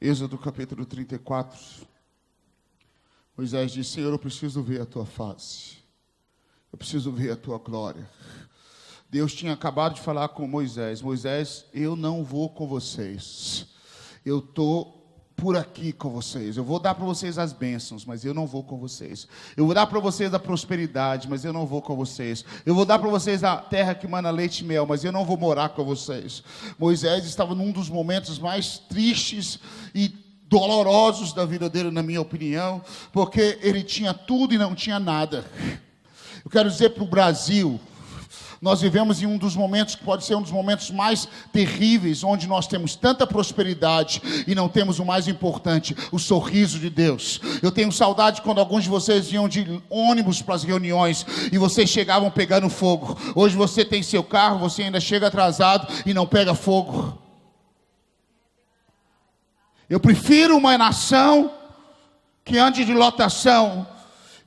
Êxodo capítulo 34. Moisés disse, Senhor, eu preciso ver a tua face. Eu preciso ver a tua glória. Deus tinha acabado de falar com Moisés. Moisés, eu não vou com vocês. Eu estou por aqui com vocês. Eu vou dar para vocês as bênçãos, mas eu não vou com vocês. Eu vou dar para vocês a prosperidade, mas eu não vou com vocês. Eu vou dar para vocês a terra que mana leite e mel, mas eu não vou morar com vocês. Moisés estava num dos momentos mais tristes e dolorosos da vida dele, na minha opinião, porque ele tinha tudo e não tinha nada. Eu quero dizer para o Brasil, nós vivemos em um dos momentos que pode ser um dos momentos mais terríveis, onde nós temos tanta prosperidade e não temos o mais importante, o sorriso de Deus. Eu tenho saudade quando alguns de vocês iam de ônibus para as reuniões e vocês chegavam pegando fogo. Hoje você tem seu carro, você ainda chega atrasado e não pega fogo. Eu prefiro uma nação que ande de lotação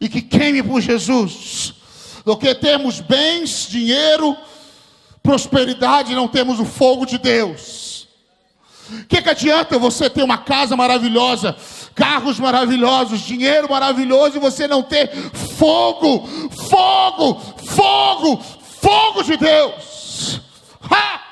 e que queime por Jesus, do que termos bens, dinheiro, prosperidade e não temos o fogo de Deus. O que adianta você ter uma casa maravilhosa, carros maravilhosos, dinheiro maravilhoso e você não ter fogo, fogo, fogo, fogo de Deus? Ha!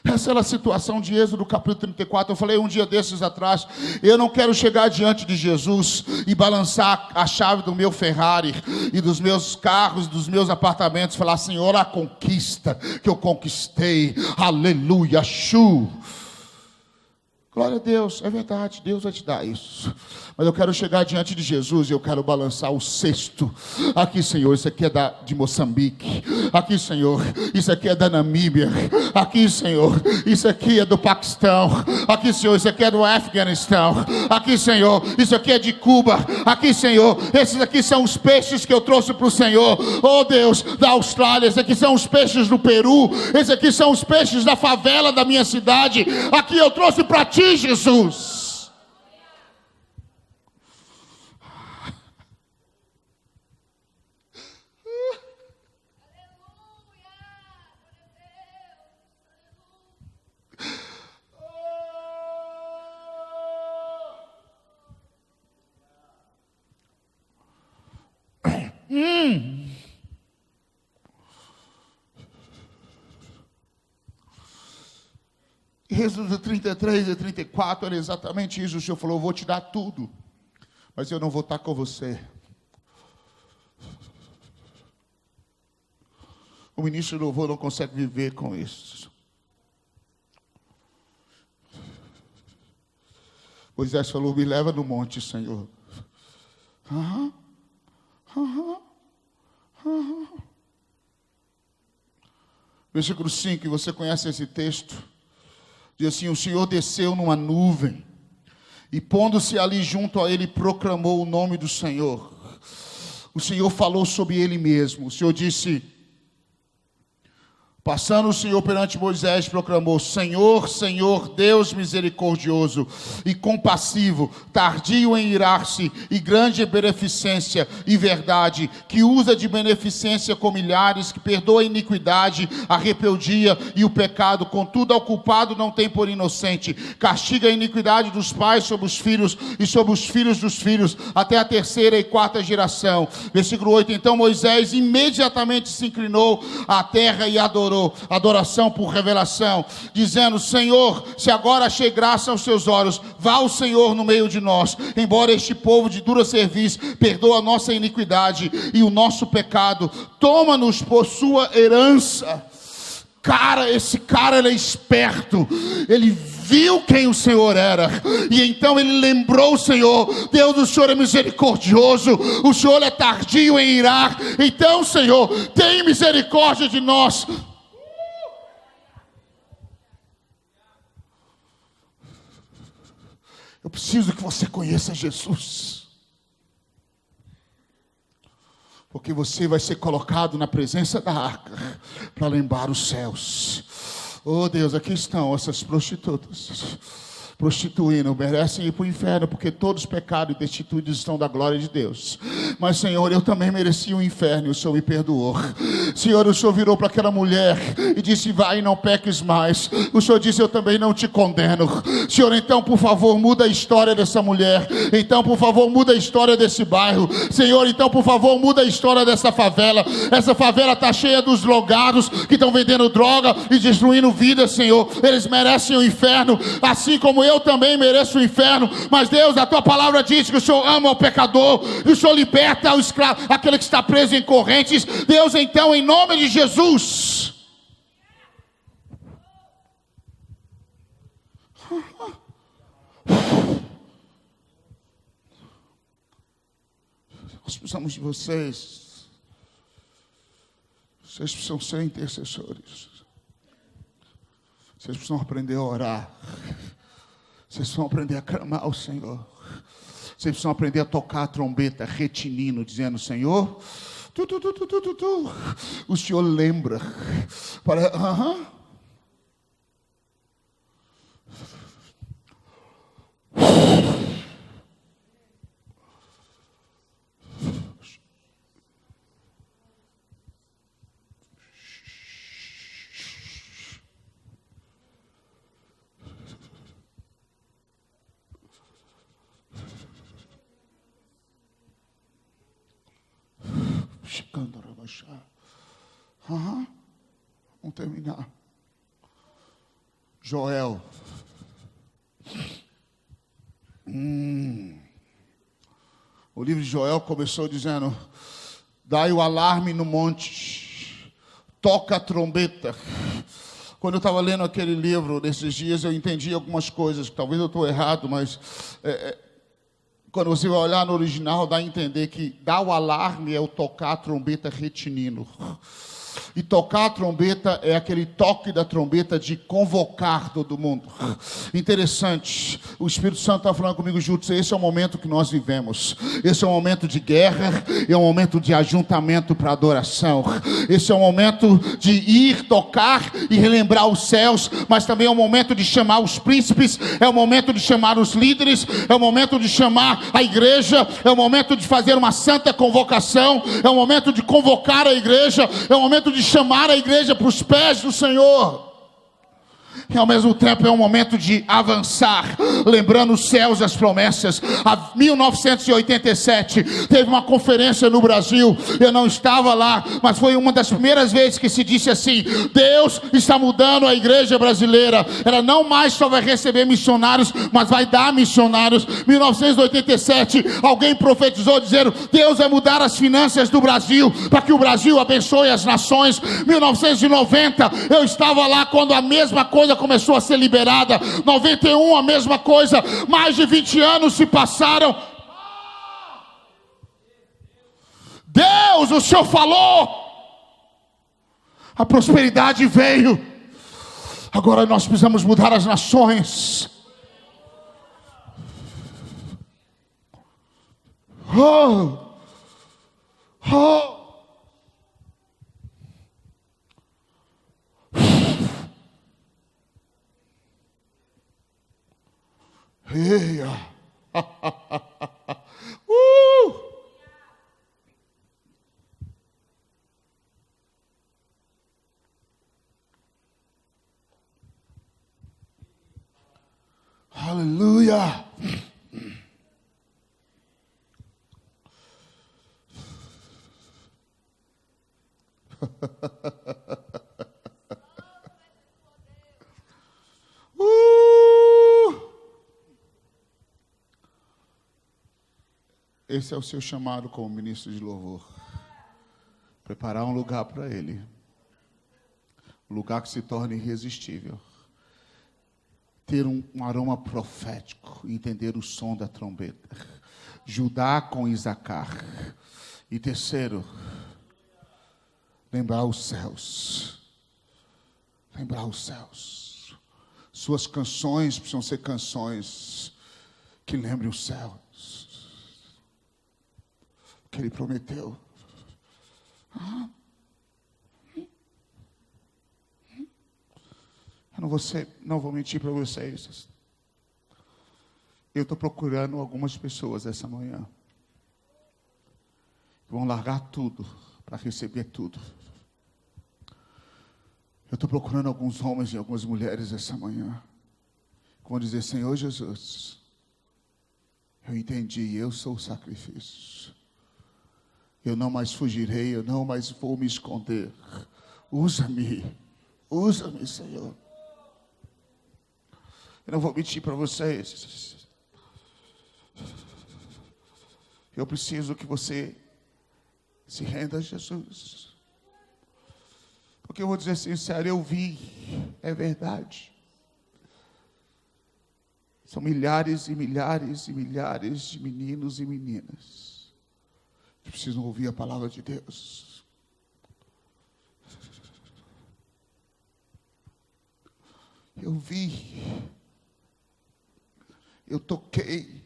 Essa era a situação de Êxodo capítulo 34. Eu falei um dia desses atrás, eu não quero chegar diante de Jesus e balançar a chave do meu Ferrari e dos meus carros, dos meus apartamentos, falar: Senhor, a conquista que eu conquistei, aleluia, glória a Deus. É verdade, Deus vai te dar isso. Mas eu quero chegar diante de Jesus e eu quero balançar o cesto. Aqui, Senhor, isso aqui é de Moçambique. Aqui, Senhor, isso aqui é da Namíbia. Aqui, Senhor, isso aqui é do Paquistão. Aqui, Senhor, isso aqui é do Afeganistão. Aqui, Senhor, isso aqui é de Cuba. Aqui, Senhor, esses aqui são os peixes que eu trouxe para o Senhor. Oh Deus, da Austrália. Esses aqui são os peixes do Peru. Esses aqui são os peixes da favela da minha cidade. Aqui eu trouxe para ti, Jesus. Êxodo 33 e 34 era exatamente isso. O Senhor falou: eu vou te dar tudo, mas eu não vou estar com você. O ministro do louvor não consegue viver com isso. Moisés falou: me leva no monte, Senhor. Versículo 5, você conhece esse texto? Diz assim: o Senhor desceu numa nuvem e pondo-se ali junto a ele, proclamou o nome do Senhor. O Senhor falou sobre ele mesmo. O Senhor disse, passando o Senhor perante Moisés, proclamou: Senhor, Senhor, Deus misericordioso e compassivo, tardio em irar-se e grande em beneficência e verdade, que usa de beneficência com milhares, que perdoa a iniquidade, a rebeldia e o pecado, contudo ao culpado não tem por inocente, castiga a iniquidade dos pais sobre os filhos e sobre os filhos dos filhos, até a terceira e quarta geração. Versículo 8, então Moisés imediatamente se inclinou à terra e adorou. Adoração por revelação, dizendo: Senhor, se agora achei graça aos seus olhos, vá o Senhor no meio de nós, embora este povo de dura cerviz perdoa a nossa iniquidade e o nosso pecado, toma-nos por sua herança. Esse cara ele é esperto, ele viu quem o Senhor era, e então ele lembrou o Senhor: Deus, o Senhor é misericordioso, o Senhor é tardio em irar, então Senhor, tem misericórdia de nós. Eu preciso que você conheça Jesus, porque você vai ser colocado na presença da arca para lembrar os céus. Oh Deus, aqui estão essas prostitutas prostituindo, merecem ir para o inferno, porque todos pecados e destituídos estão da glória de Deus. Mas Senhor, eu também merecia o inferno e o Senhor me perdoou. Senhor, o Senhor virou para aquela mulher e disse: vai e não peques mais. O Senhor disse: eu também não te condeno. Senhor, então por favor muda a história dessa mulher, então por favor muda a história desse bairro. Senhor, então por favor muda a história dessa favela. Essa favela está cheia dos drogados que estão vendendo droga e destruindo vidas. Senhor, eles merecem o inferno, assim como eu também mereço o inferno. Mas Deus, a tua palavra diz que o Senhor ama o pecador, que o Senhor liberta o escravo, aquele que está preso em correntes. Deus, então, em nome de Jesus, Nós precisamos de vocês. Vocês precisam ser intercessores. Vocês precisam aprender a orar. Vocês precisam aprender a clamar ao Senhor. Vocês precisam aprender a tocar a trombeta, retinindo, dizendo: Senhor, o Senhor lembra. Vamos terminar. Joel. O livro de Joel começou dizendo: dai o alarme no monte, toca a trombeta. Quando eu estava lendo aquele livro nesses dias, eu entendi algumas coisas. Talvez eu estou errado, mas quando você vai olhar no original, dá a entender que dar o alarme é o tocar a trombeta retinindo. E tocar a trombeta é aquele toque da trombeta de convocar todo mundo. Interessante, o Espírito Santo está falando comigo juntos. Esse é o momento que nós vivemos. Esse é um momento de guerra, é um momento de ajuntamento para adoração. Esse é um momento de ir tocar e relembrar os céus, mas também é um momento de chamar os príncipes, é o momento de chamar os líderes, é o momento de chamar a igreja, é o momento de fazer uma santa convocação, é o momento de convocar a igreja, é o momento de chamar a igreja para os pés do Senhor. E ao mesmo tempo é um momento de avançar, lembrando os céus e as promessas. Em 1987 teve uma conferência no Brasil. Eu não estava lá, mas foi uma das primeiras vezes que se disse assim: Deus está mudando a igreja brasileira. Ela não mais só vai receber missionários, mas vai dar missionários. 1987 alguém profetizou dizendo: Deus vai mudar as finanças do Brasil, para que o Brasil abençoe as nações. 1990 eu estava lá quando a mesma coisa começou a ser liberada. 91 a mesma coisa. Mais de 20 anos se passaram. Deus, o Senhor falou, a prosperidade veio. Agora nós precisamos mudar as nações. Oh. Eia. Aleluia. Esse é o seu chamado como ministro de louvor. Preparar um lugar para ele. Um lugar que se torne irresistível. Ter um aroma profético. Entender o som da trombeta. Judá com Isacar. E terceiro, lembrar os céus. Lembrar os céus. Suas canções precisam ser canções que lembrem os céus. Que ele prometeu. Eu não vou mentir para vocês. Eu estou procurando algumas pessoas essa manhã que vão largar tudo para receber tudo. Eu estou procurando alguns homens e algumas mulheres essa manhã que vão dizer: Senhor Jesus, eu entendi, eu sou o sacrifício. Eu não mais fugirei, eu não mais vou me esconder. Usa-me, Senhor. Eu não vou mentir para vocês. Eu preciso que você se renda a Jesus. Porque eu vou dizer sincero, eu vi, é verdade. São milhares e milhares e milhares de meninos e meninas que precisam ouvir a palavra de Deus. Eu vi, eu toquei,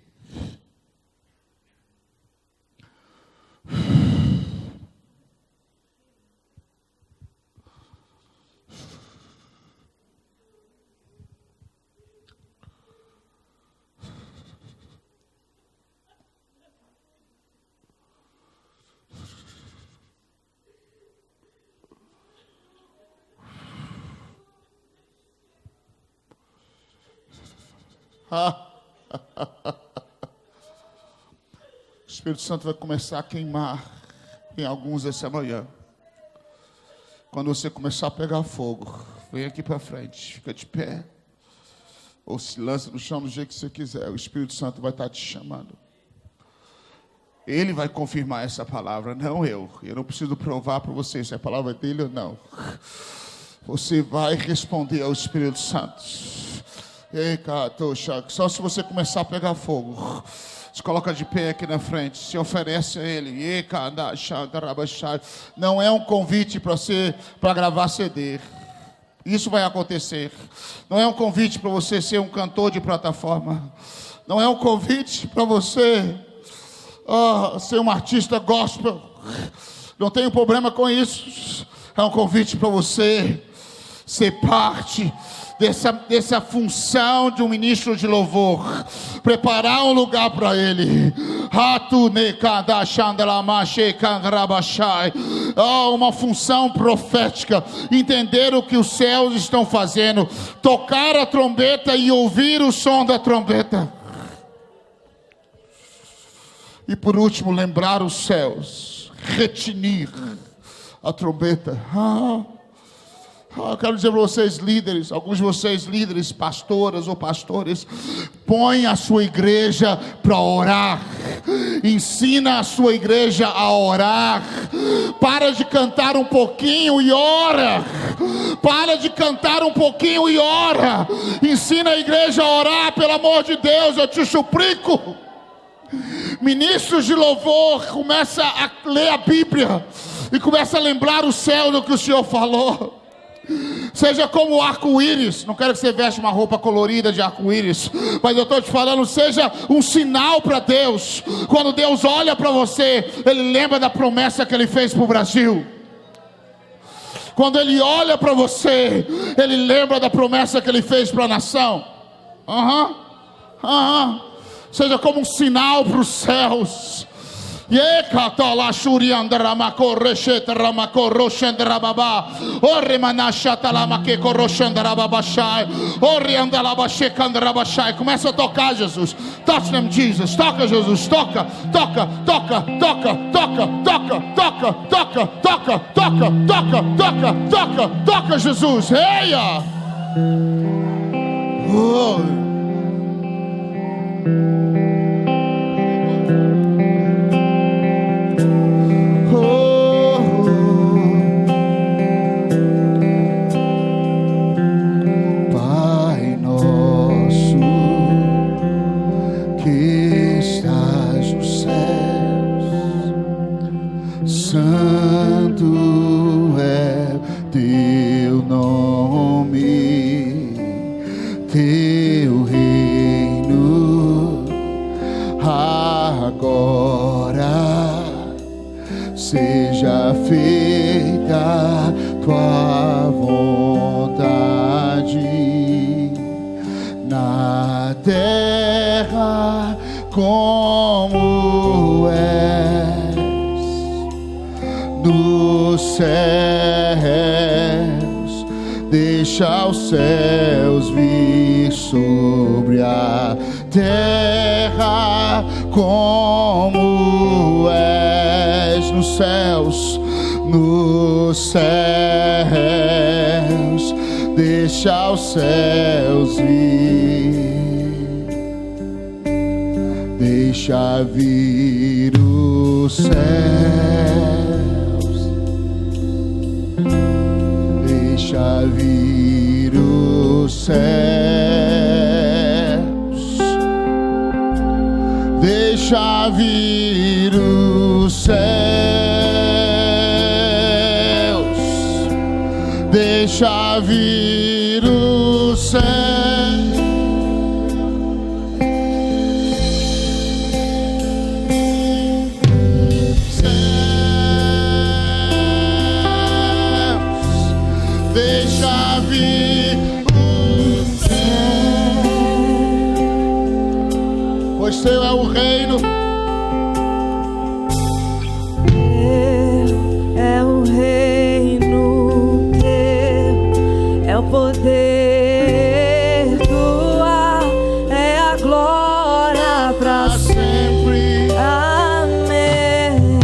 o Espírito Santo vai começar a queimar em alguns essa manhã. Quando você começar a pegar fogo, vem aqui para frente, fica de pé, ou se lança no chão do jeito que você quiser. O Espírito Santo vai estar te chamando. Ele vai confirmar essa palavra, não eu. Eu não preciso provar para você se a palavra é dele ou não. Você vai responder ao Espírito Santo. Só se você começar a pegar fogo. Se coloca de pé aqui na frente, se oferece a Ele. Não é um convite para gravar CD. Isso vai acontecer. Não é um convite para você ser um cantor de plataforma. Não é um convite para você ser um artista gospel. Não tenho problema com isso. É um convite para você ser parte dessa função de um ministro de louvor, preparar um lugar para ele. Uma função profética, entender o que os céus estão fazendo, tocar a trombeta e ouvir o som da trombeta. E por último, lembrar os céus, retinir a trombeta. Eu quero dizer para vocês, líderes, alguns de vocês, líderes, pastoras ou pastores, põe a sua igreja para orar, ensina a sua igreja a orar. Para de cantar um pouquinho e ora. Para de cantar um pouquinho e ora. Ensina a igreja a orar, pelo amor de Deus, eu te suplico. Ministros de louvor, começa a ler a Bíblia e começa a lembrar o céu do que o Senhor falou. Seja como o arco-íris. Não quero que você veste uma roupa colorida de arco-íris, mas eu estou te falando, seja um sinal para Deus. Quando Deus olha para você, Ele lembra da promessa que Ele fez para o Brasil. Quando Ele olha para você, Ele lembra da promessa que Ele fez para a nação. Seja como um sinal para os céus. Começa a tocar, Jesus. Touch them, Jesus. Toca, Jesus. Toca, toca, toca, toca, toca, toca, toca, toca, toca, toca, toca, toca, toca, toca, Jesus. Eia! Santo é teu nome, teu reino agora seja feita tua vontade na terra como nos céus. Deixa os céus vir sobre a terra como és nos céus, nos céus. Deixa os céus vir, deixa vir os céus, deixa vir os céus. deixa vir os céus, deixa vir os céus. Deixa vir o céu, pois teu é o reino, teu é o reino, teu é o poder, tua é a glória pra sempre. Amém.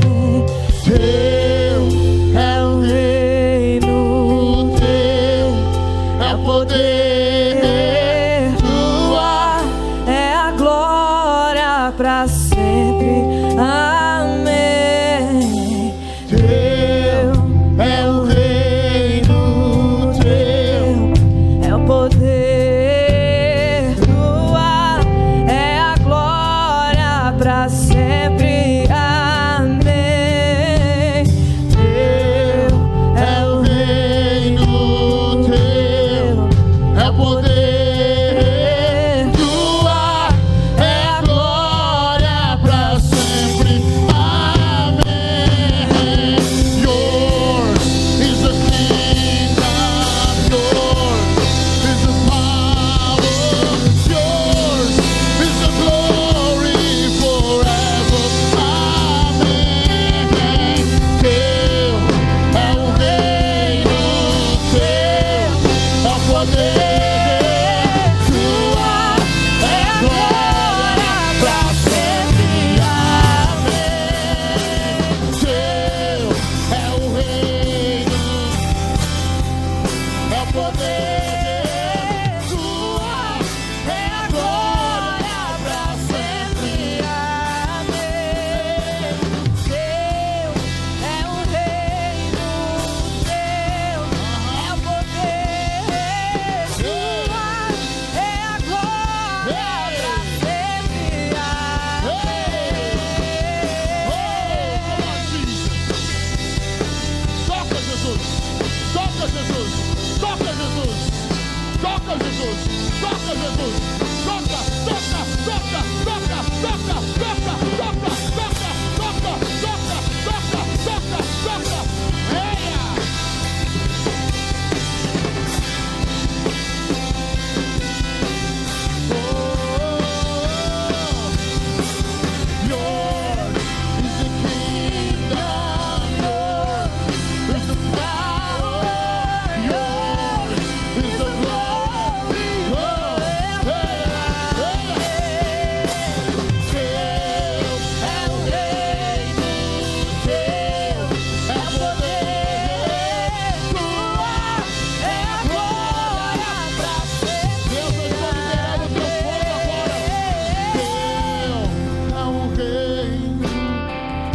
teu É o reino, é o poder, tua é a glória pra sempre. Amém. teu é o reino, teu É o poder, tua é a glória pra sempre. Amém. teu é o reino, teu é o poder, tua é a glória pra sempre. Amém. Yours is the kingdom, yours is the power, yours is the glory forever. Amém. Teu é o reino, teu é o poder, tua é a glória pra sempre. Amém. Teu é o reino, é o poder, tua é a glória pra sempre. Amém. Teu é o reino, teu é o poder, tua é a glória pra sempre. Toca, Jesus! Toca, Jesus! Toca, Jesus! Toca, Jesus! Toca, Jesus! Toca, toca, toca, toca, toca, toca, toca, toca, toca, toca, toca, toca, toca! Venha! Yours is the kingdom, yours is the power, yours is the glory. Teu é o reino, teu é o poder, tua é a glória pra sempre. Deus, eu estou liberando o teu fogo agora. Teu é o reino.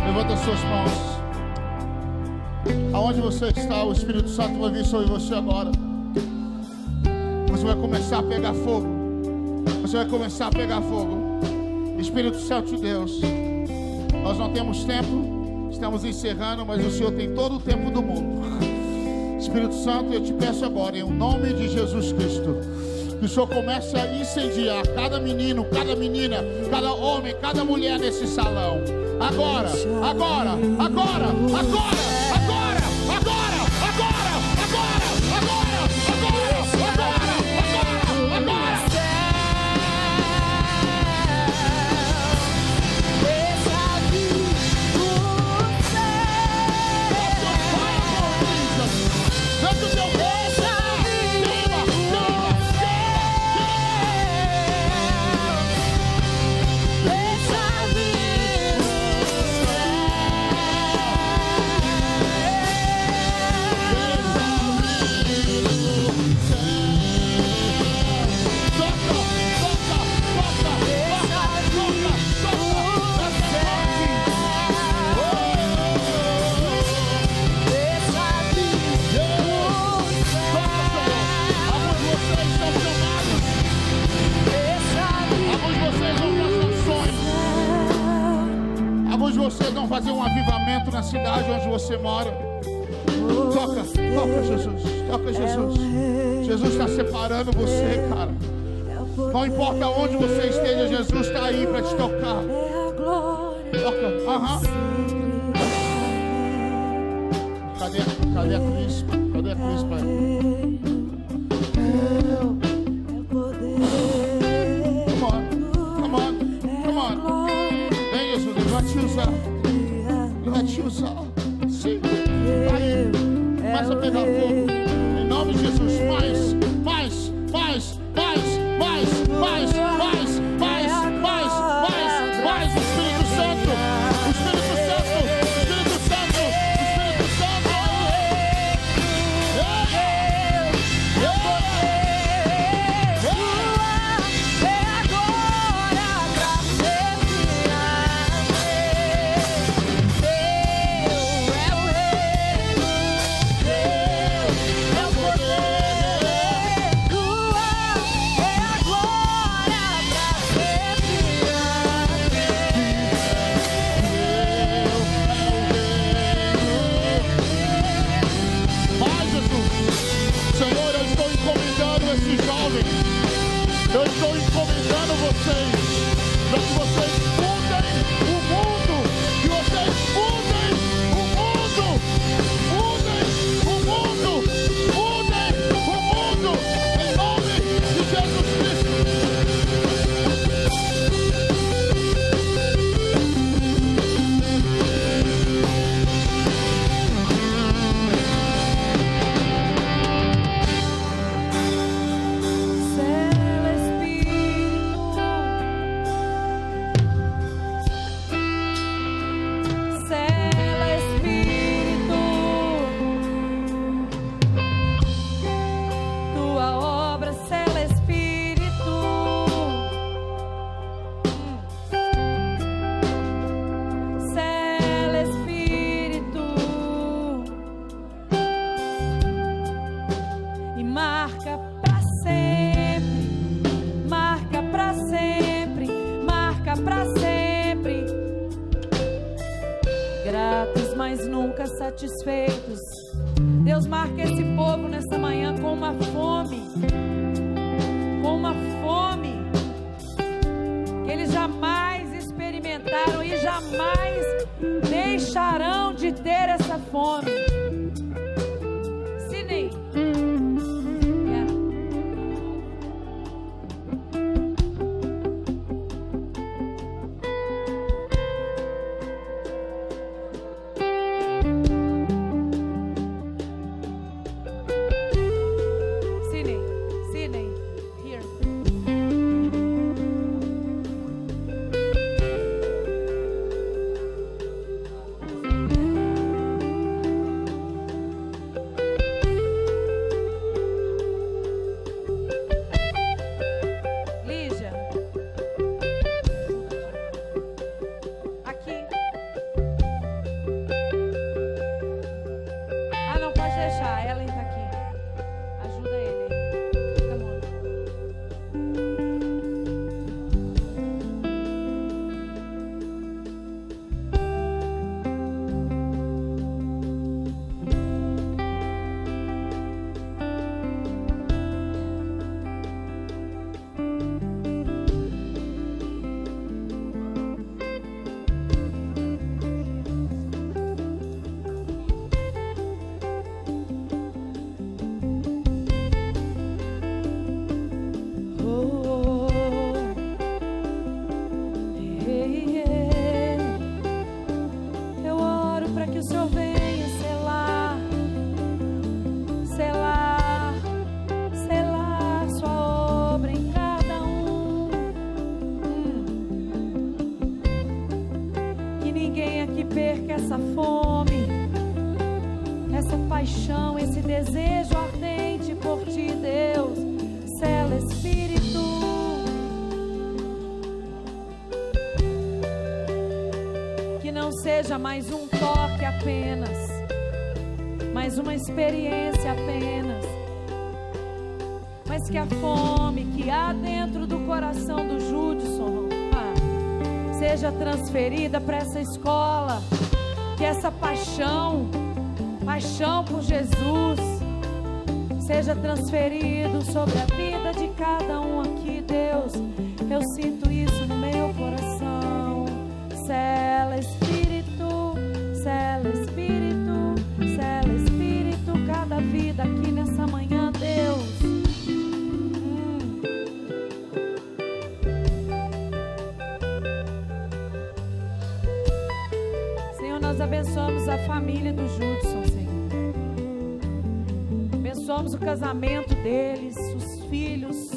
Levanta suas mãos. Aonde você está, o Espírito Santo vai vir sobre você agora. Você vai começar a pegar fogo. Você vai começar a pegar fogo. Espírito Santo de Deus, nós não temos tempo, estamos encerrando, mas o Senhor tem todo o tempo do mundo. Espírito Santo, eu te peço agora, em nome de Jesus Cristo, que o Senhor comece a incendiar cada menino, cada menina, cada homem, cada mulher nesse salão. Agora, agora, agora, agora, agora, agora, agora, agora, agora, agora, agora, agora. Deixa o teu vocês vão fazer um avivamento na cidade onde você mora. Toca Jesus, toca Jesus. Jesus está separando você, cara. Não importa onde você esteja, Jesus está aí para te tocar. Toca, Cadê a Cris? Cadê a Cris, pai? Come on. Vem, Jesus, Ele vai te usar. Ele vai te usar. Sim. Aí, começa a pegar fogo. Em nome de Jesus, mais, Espírito Santo, Espírito Santo. Eu estou encomendando vocês para que vocês mudem o mundo, que vocês mudem o mundo, em nome de Jesus Cristo. Satisfeitos. Deus, marca esse povo nessa manhã com uma fome que eles jamais experimentaram e jamais deixarão de ter essa fome. Sidney, desejo ardente por ti, Deus, sela Espírito. Que não seja mais um toque apenas, mais uma experiência apenas, mas que a fome que há dentro do coração do Judson seja transferida para essa escola. Que essa paixão por Jesus, seja transferido sobre a vida de cada um aqui, Deus. Eu sinto isso no meu coração. Sela Espírito, sela Espírito, sela Espírito, cada vida aqui nessa manhã, Deus. Senhor, nós abençoamos a família do Judson, Senhor. Abençoamos o casamento deles, os filhos.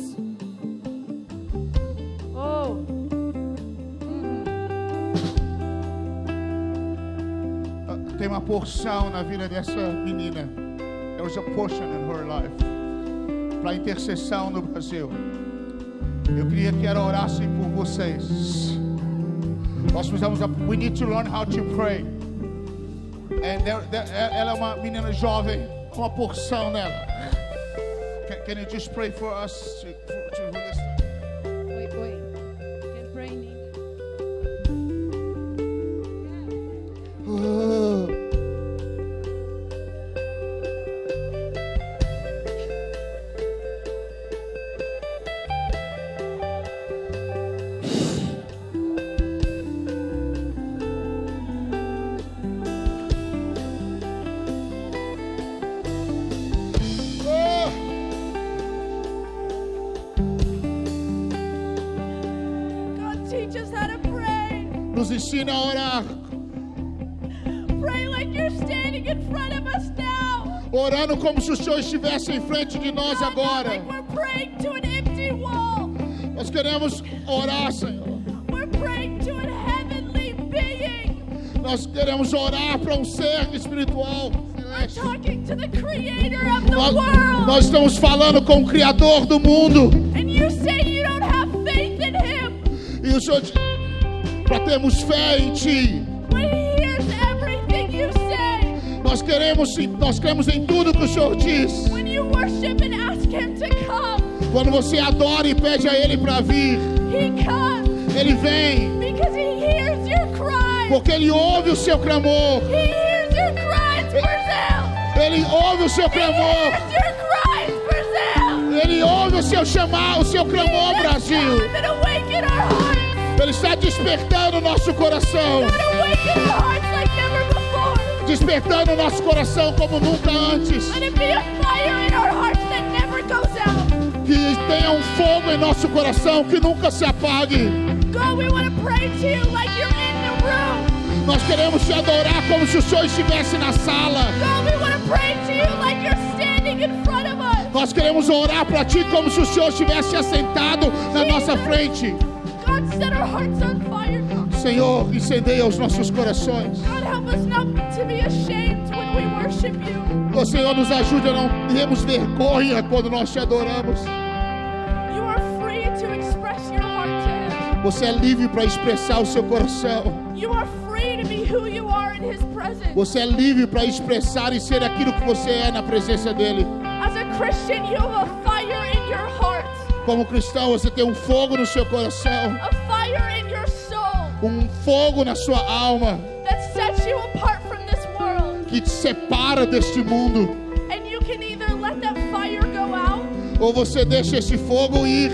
Tem uma porção na vida dessa menina. There was a portion in her life. Para intercessão no Brasil. Eu queria que ela orasse por vocês. Nós precisamos. We need to learn how to pray. And ela é uma menina jovem com uma porção nela. Can you just pray for us to release that? Wait. Can pray, Nina. Nos ensina a orar. Pray like you're standing in front of us now. Orando como se o Senhor estivesse em frente de nós agora. Like we're praying to an empty wall. Nós queremos orar, Senhor. We're praying to a heavenly being. Nós queremos orar para um ser espiritual. We're talking to the creator of the world. Nós estamos falando com o Criador do mundo. And you say you don't have faith in him. E o Senhor para termos fé em Ti. But he hears everything you say. Nós cremos em tudo que o Senhor diz. When you worship and ask him to come. Quando você adora e pede a Ele para vir, He comes. Ele vem. Because he hears your cries. Porque Ele ouve o seu clamor. He hears your cries, Brazil. Ele ouve o seu clamor. He hears your cries, Brazil. Ele ouve o seu chamar, o seu clamor, Brasil. Come and awaken our hearts. Ele está despertando o nosso coração. God, awaken our hearts like never before. Despertando o nosso coração como nunca antes. Let it be a fire in our hearts that never goes out. Que tenha um fogo em nosso coração que nunca se apague. God, we want to pray to you like you're in the room. Nós queremos te adorar como se o Senhor estivesse na sala. God, we want to pray to you like you're standing in front of us. Nós queremos orar para Ti como se o Senhor estivesse assentado na nossa frente. God, set our hearts on fire. Senhor, incendeia os nossos corações. God, help us not to be ashamed when we worship you. O Senhor nos ajude a não termos vergonha quando nós te adoramos. You are free to express your heart to him. Você é livre para expressar o seu coração. You are free to be who you are in his presence. Você é livre para expressar e ser aquilo que você é na presença dele. As a Christian, you have a fire in your heart. Como cristão, você tem um fogo no seu coração, A fire in your soul um fogo na sua alma that sets you apart from this world. que te separa deste mundo. And you can either let that fire go out, Ou você deixa esse fogo ir,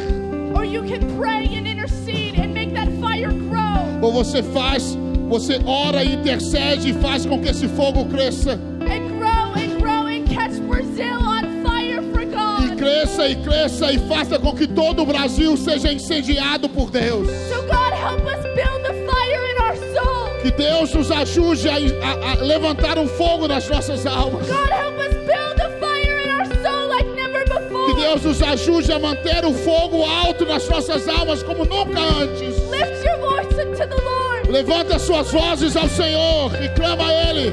or you can pray and intercede and make that fire grow. ou você ora e intercede e faz com que esse fogo cresça. And grow and catch Brazil on fire for God. E cresça e faça com que todo o Brasil seja incendiado por Deus. So God, help us build a fire in our soul. Que Deus nos ajude a levantar um fogo nas nossas almas. God, help us build a fire in our soul like never Que before. Deus nos ajude a manter o fogo alto nas nossas almas como nunca antes. Lift your voice unto the Lord. Levanta suas vozes ao Senhor e clama a Ele.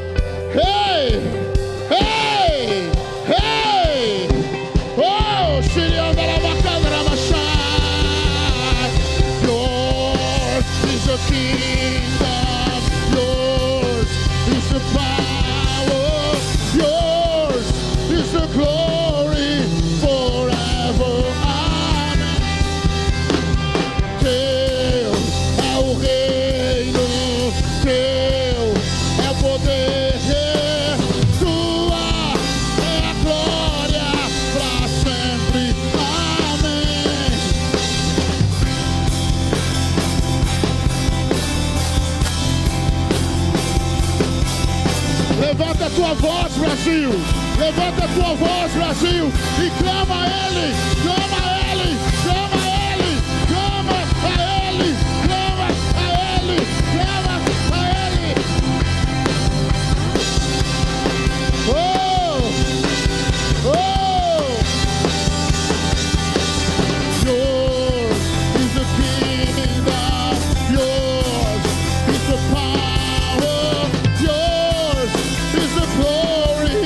Hey! Hey! Hey! Oh, Shirianda Labacandra Machai. Yours is the kingdom. Yours is the power. Yours is the glory forever. Amen. Teu é o rei. Levanta a tua voz, Brasil. Levanta a tua voz, Brasil. E clama a Ele. Clama a Ele. Clama a Ele. Clama a Ele. Clama a Ele. Clama a Ele. Oh! Oh! Yours is the kingdom. Yours is the power. Yours is the glory.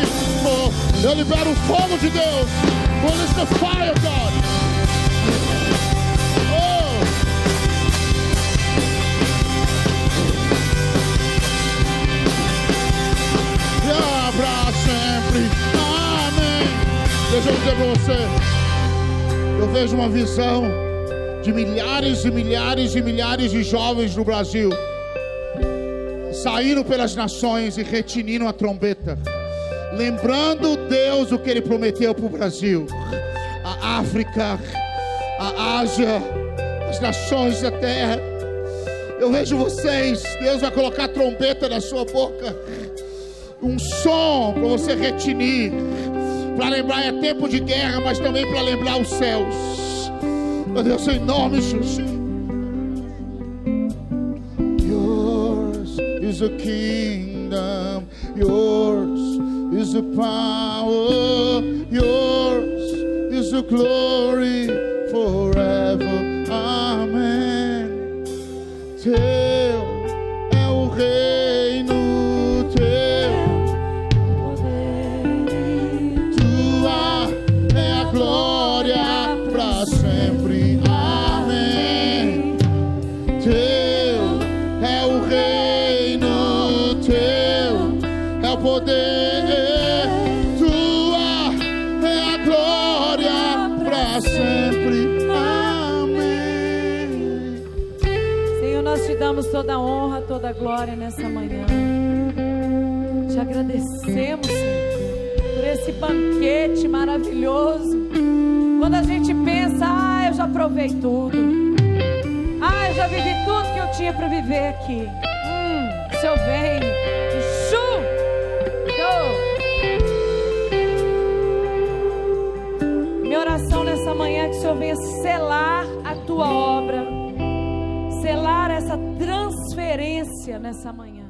Oh, eu libero o fogo de Deus. Release the fire, God. Oh. E pra sempre. Amém. Deixa eu dizer para você. Eu vejo uma visão de milhares e milhares e milhares de jovens no Brasil saindo pelas nações e retinindo a trombeta, lembrando Deus o que Ele prometeu para o Brasil, a África, a Ásia, as nações da terra. Eu vejo vocês, Deus vai colocar trombeta na sua boca, um som para você retinir, para lembrar. É tempo de guerra, mas também para lembrar os céus. Meu Deus, em nome de Jesus. Yours is the kingdom. Yours is the power. Yours is the glory forever. Amen. Teu é o reino, teu tua é a glória para sempre. Amém. Teu é o reino, teu é o poder, tua é a glória para sempre. Amém. Senhor, nós te damos toda a honra, toda a glória nessa manhã. Te agradecemos, Senhor, por esse banquete maravilhoso. Quando a gente pensa, eu já provei tudo, eu já vivi tudo que eu tinha para viver aqui. O Senhor vem, minha oração nessa manhã é que o Senhor venha selar a tua obra, selar essa transferência nessa manhã.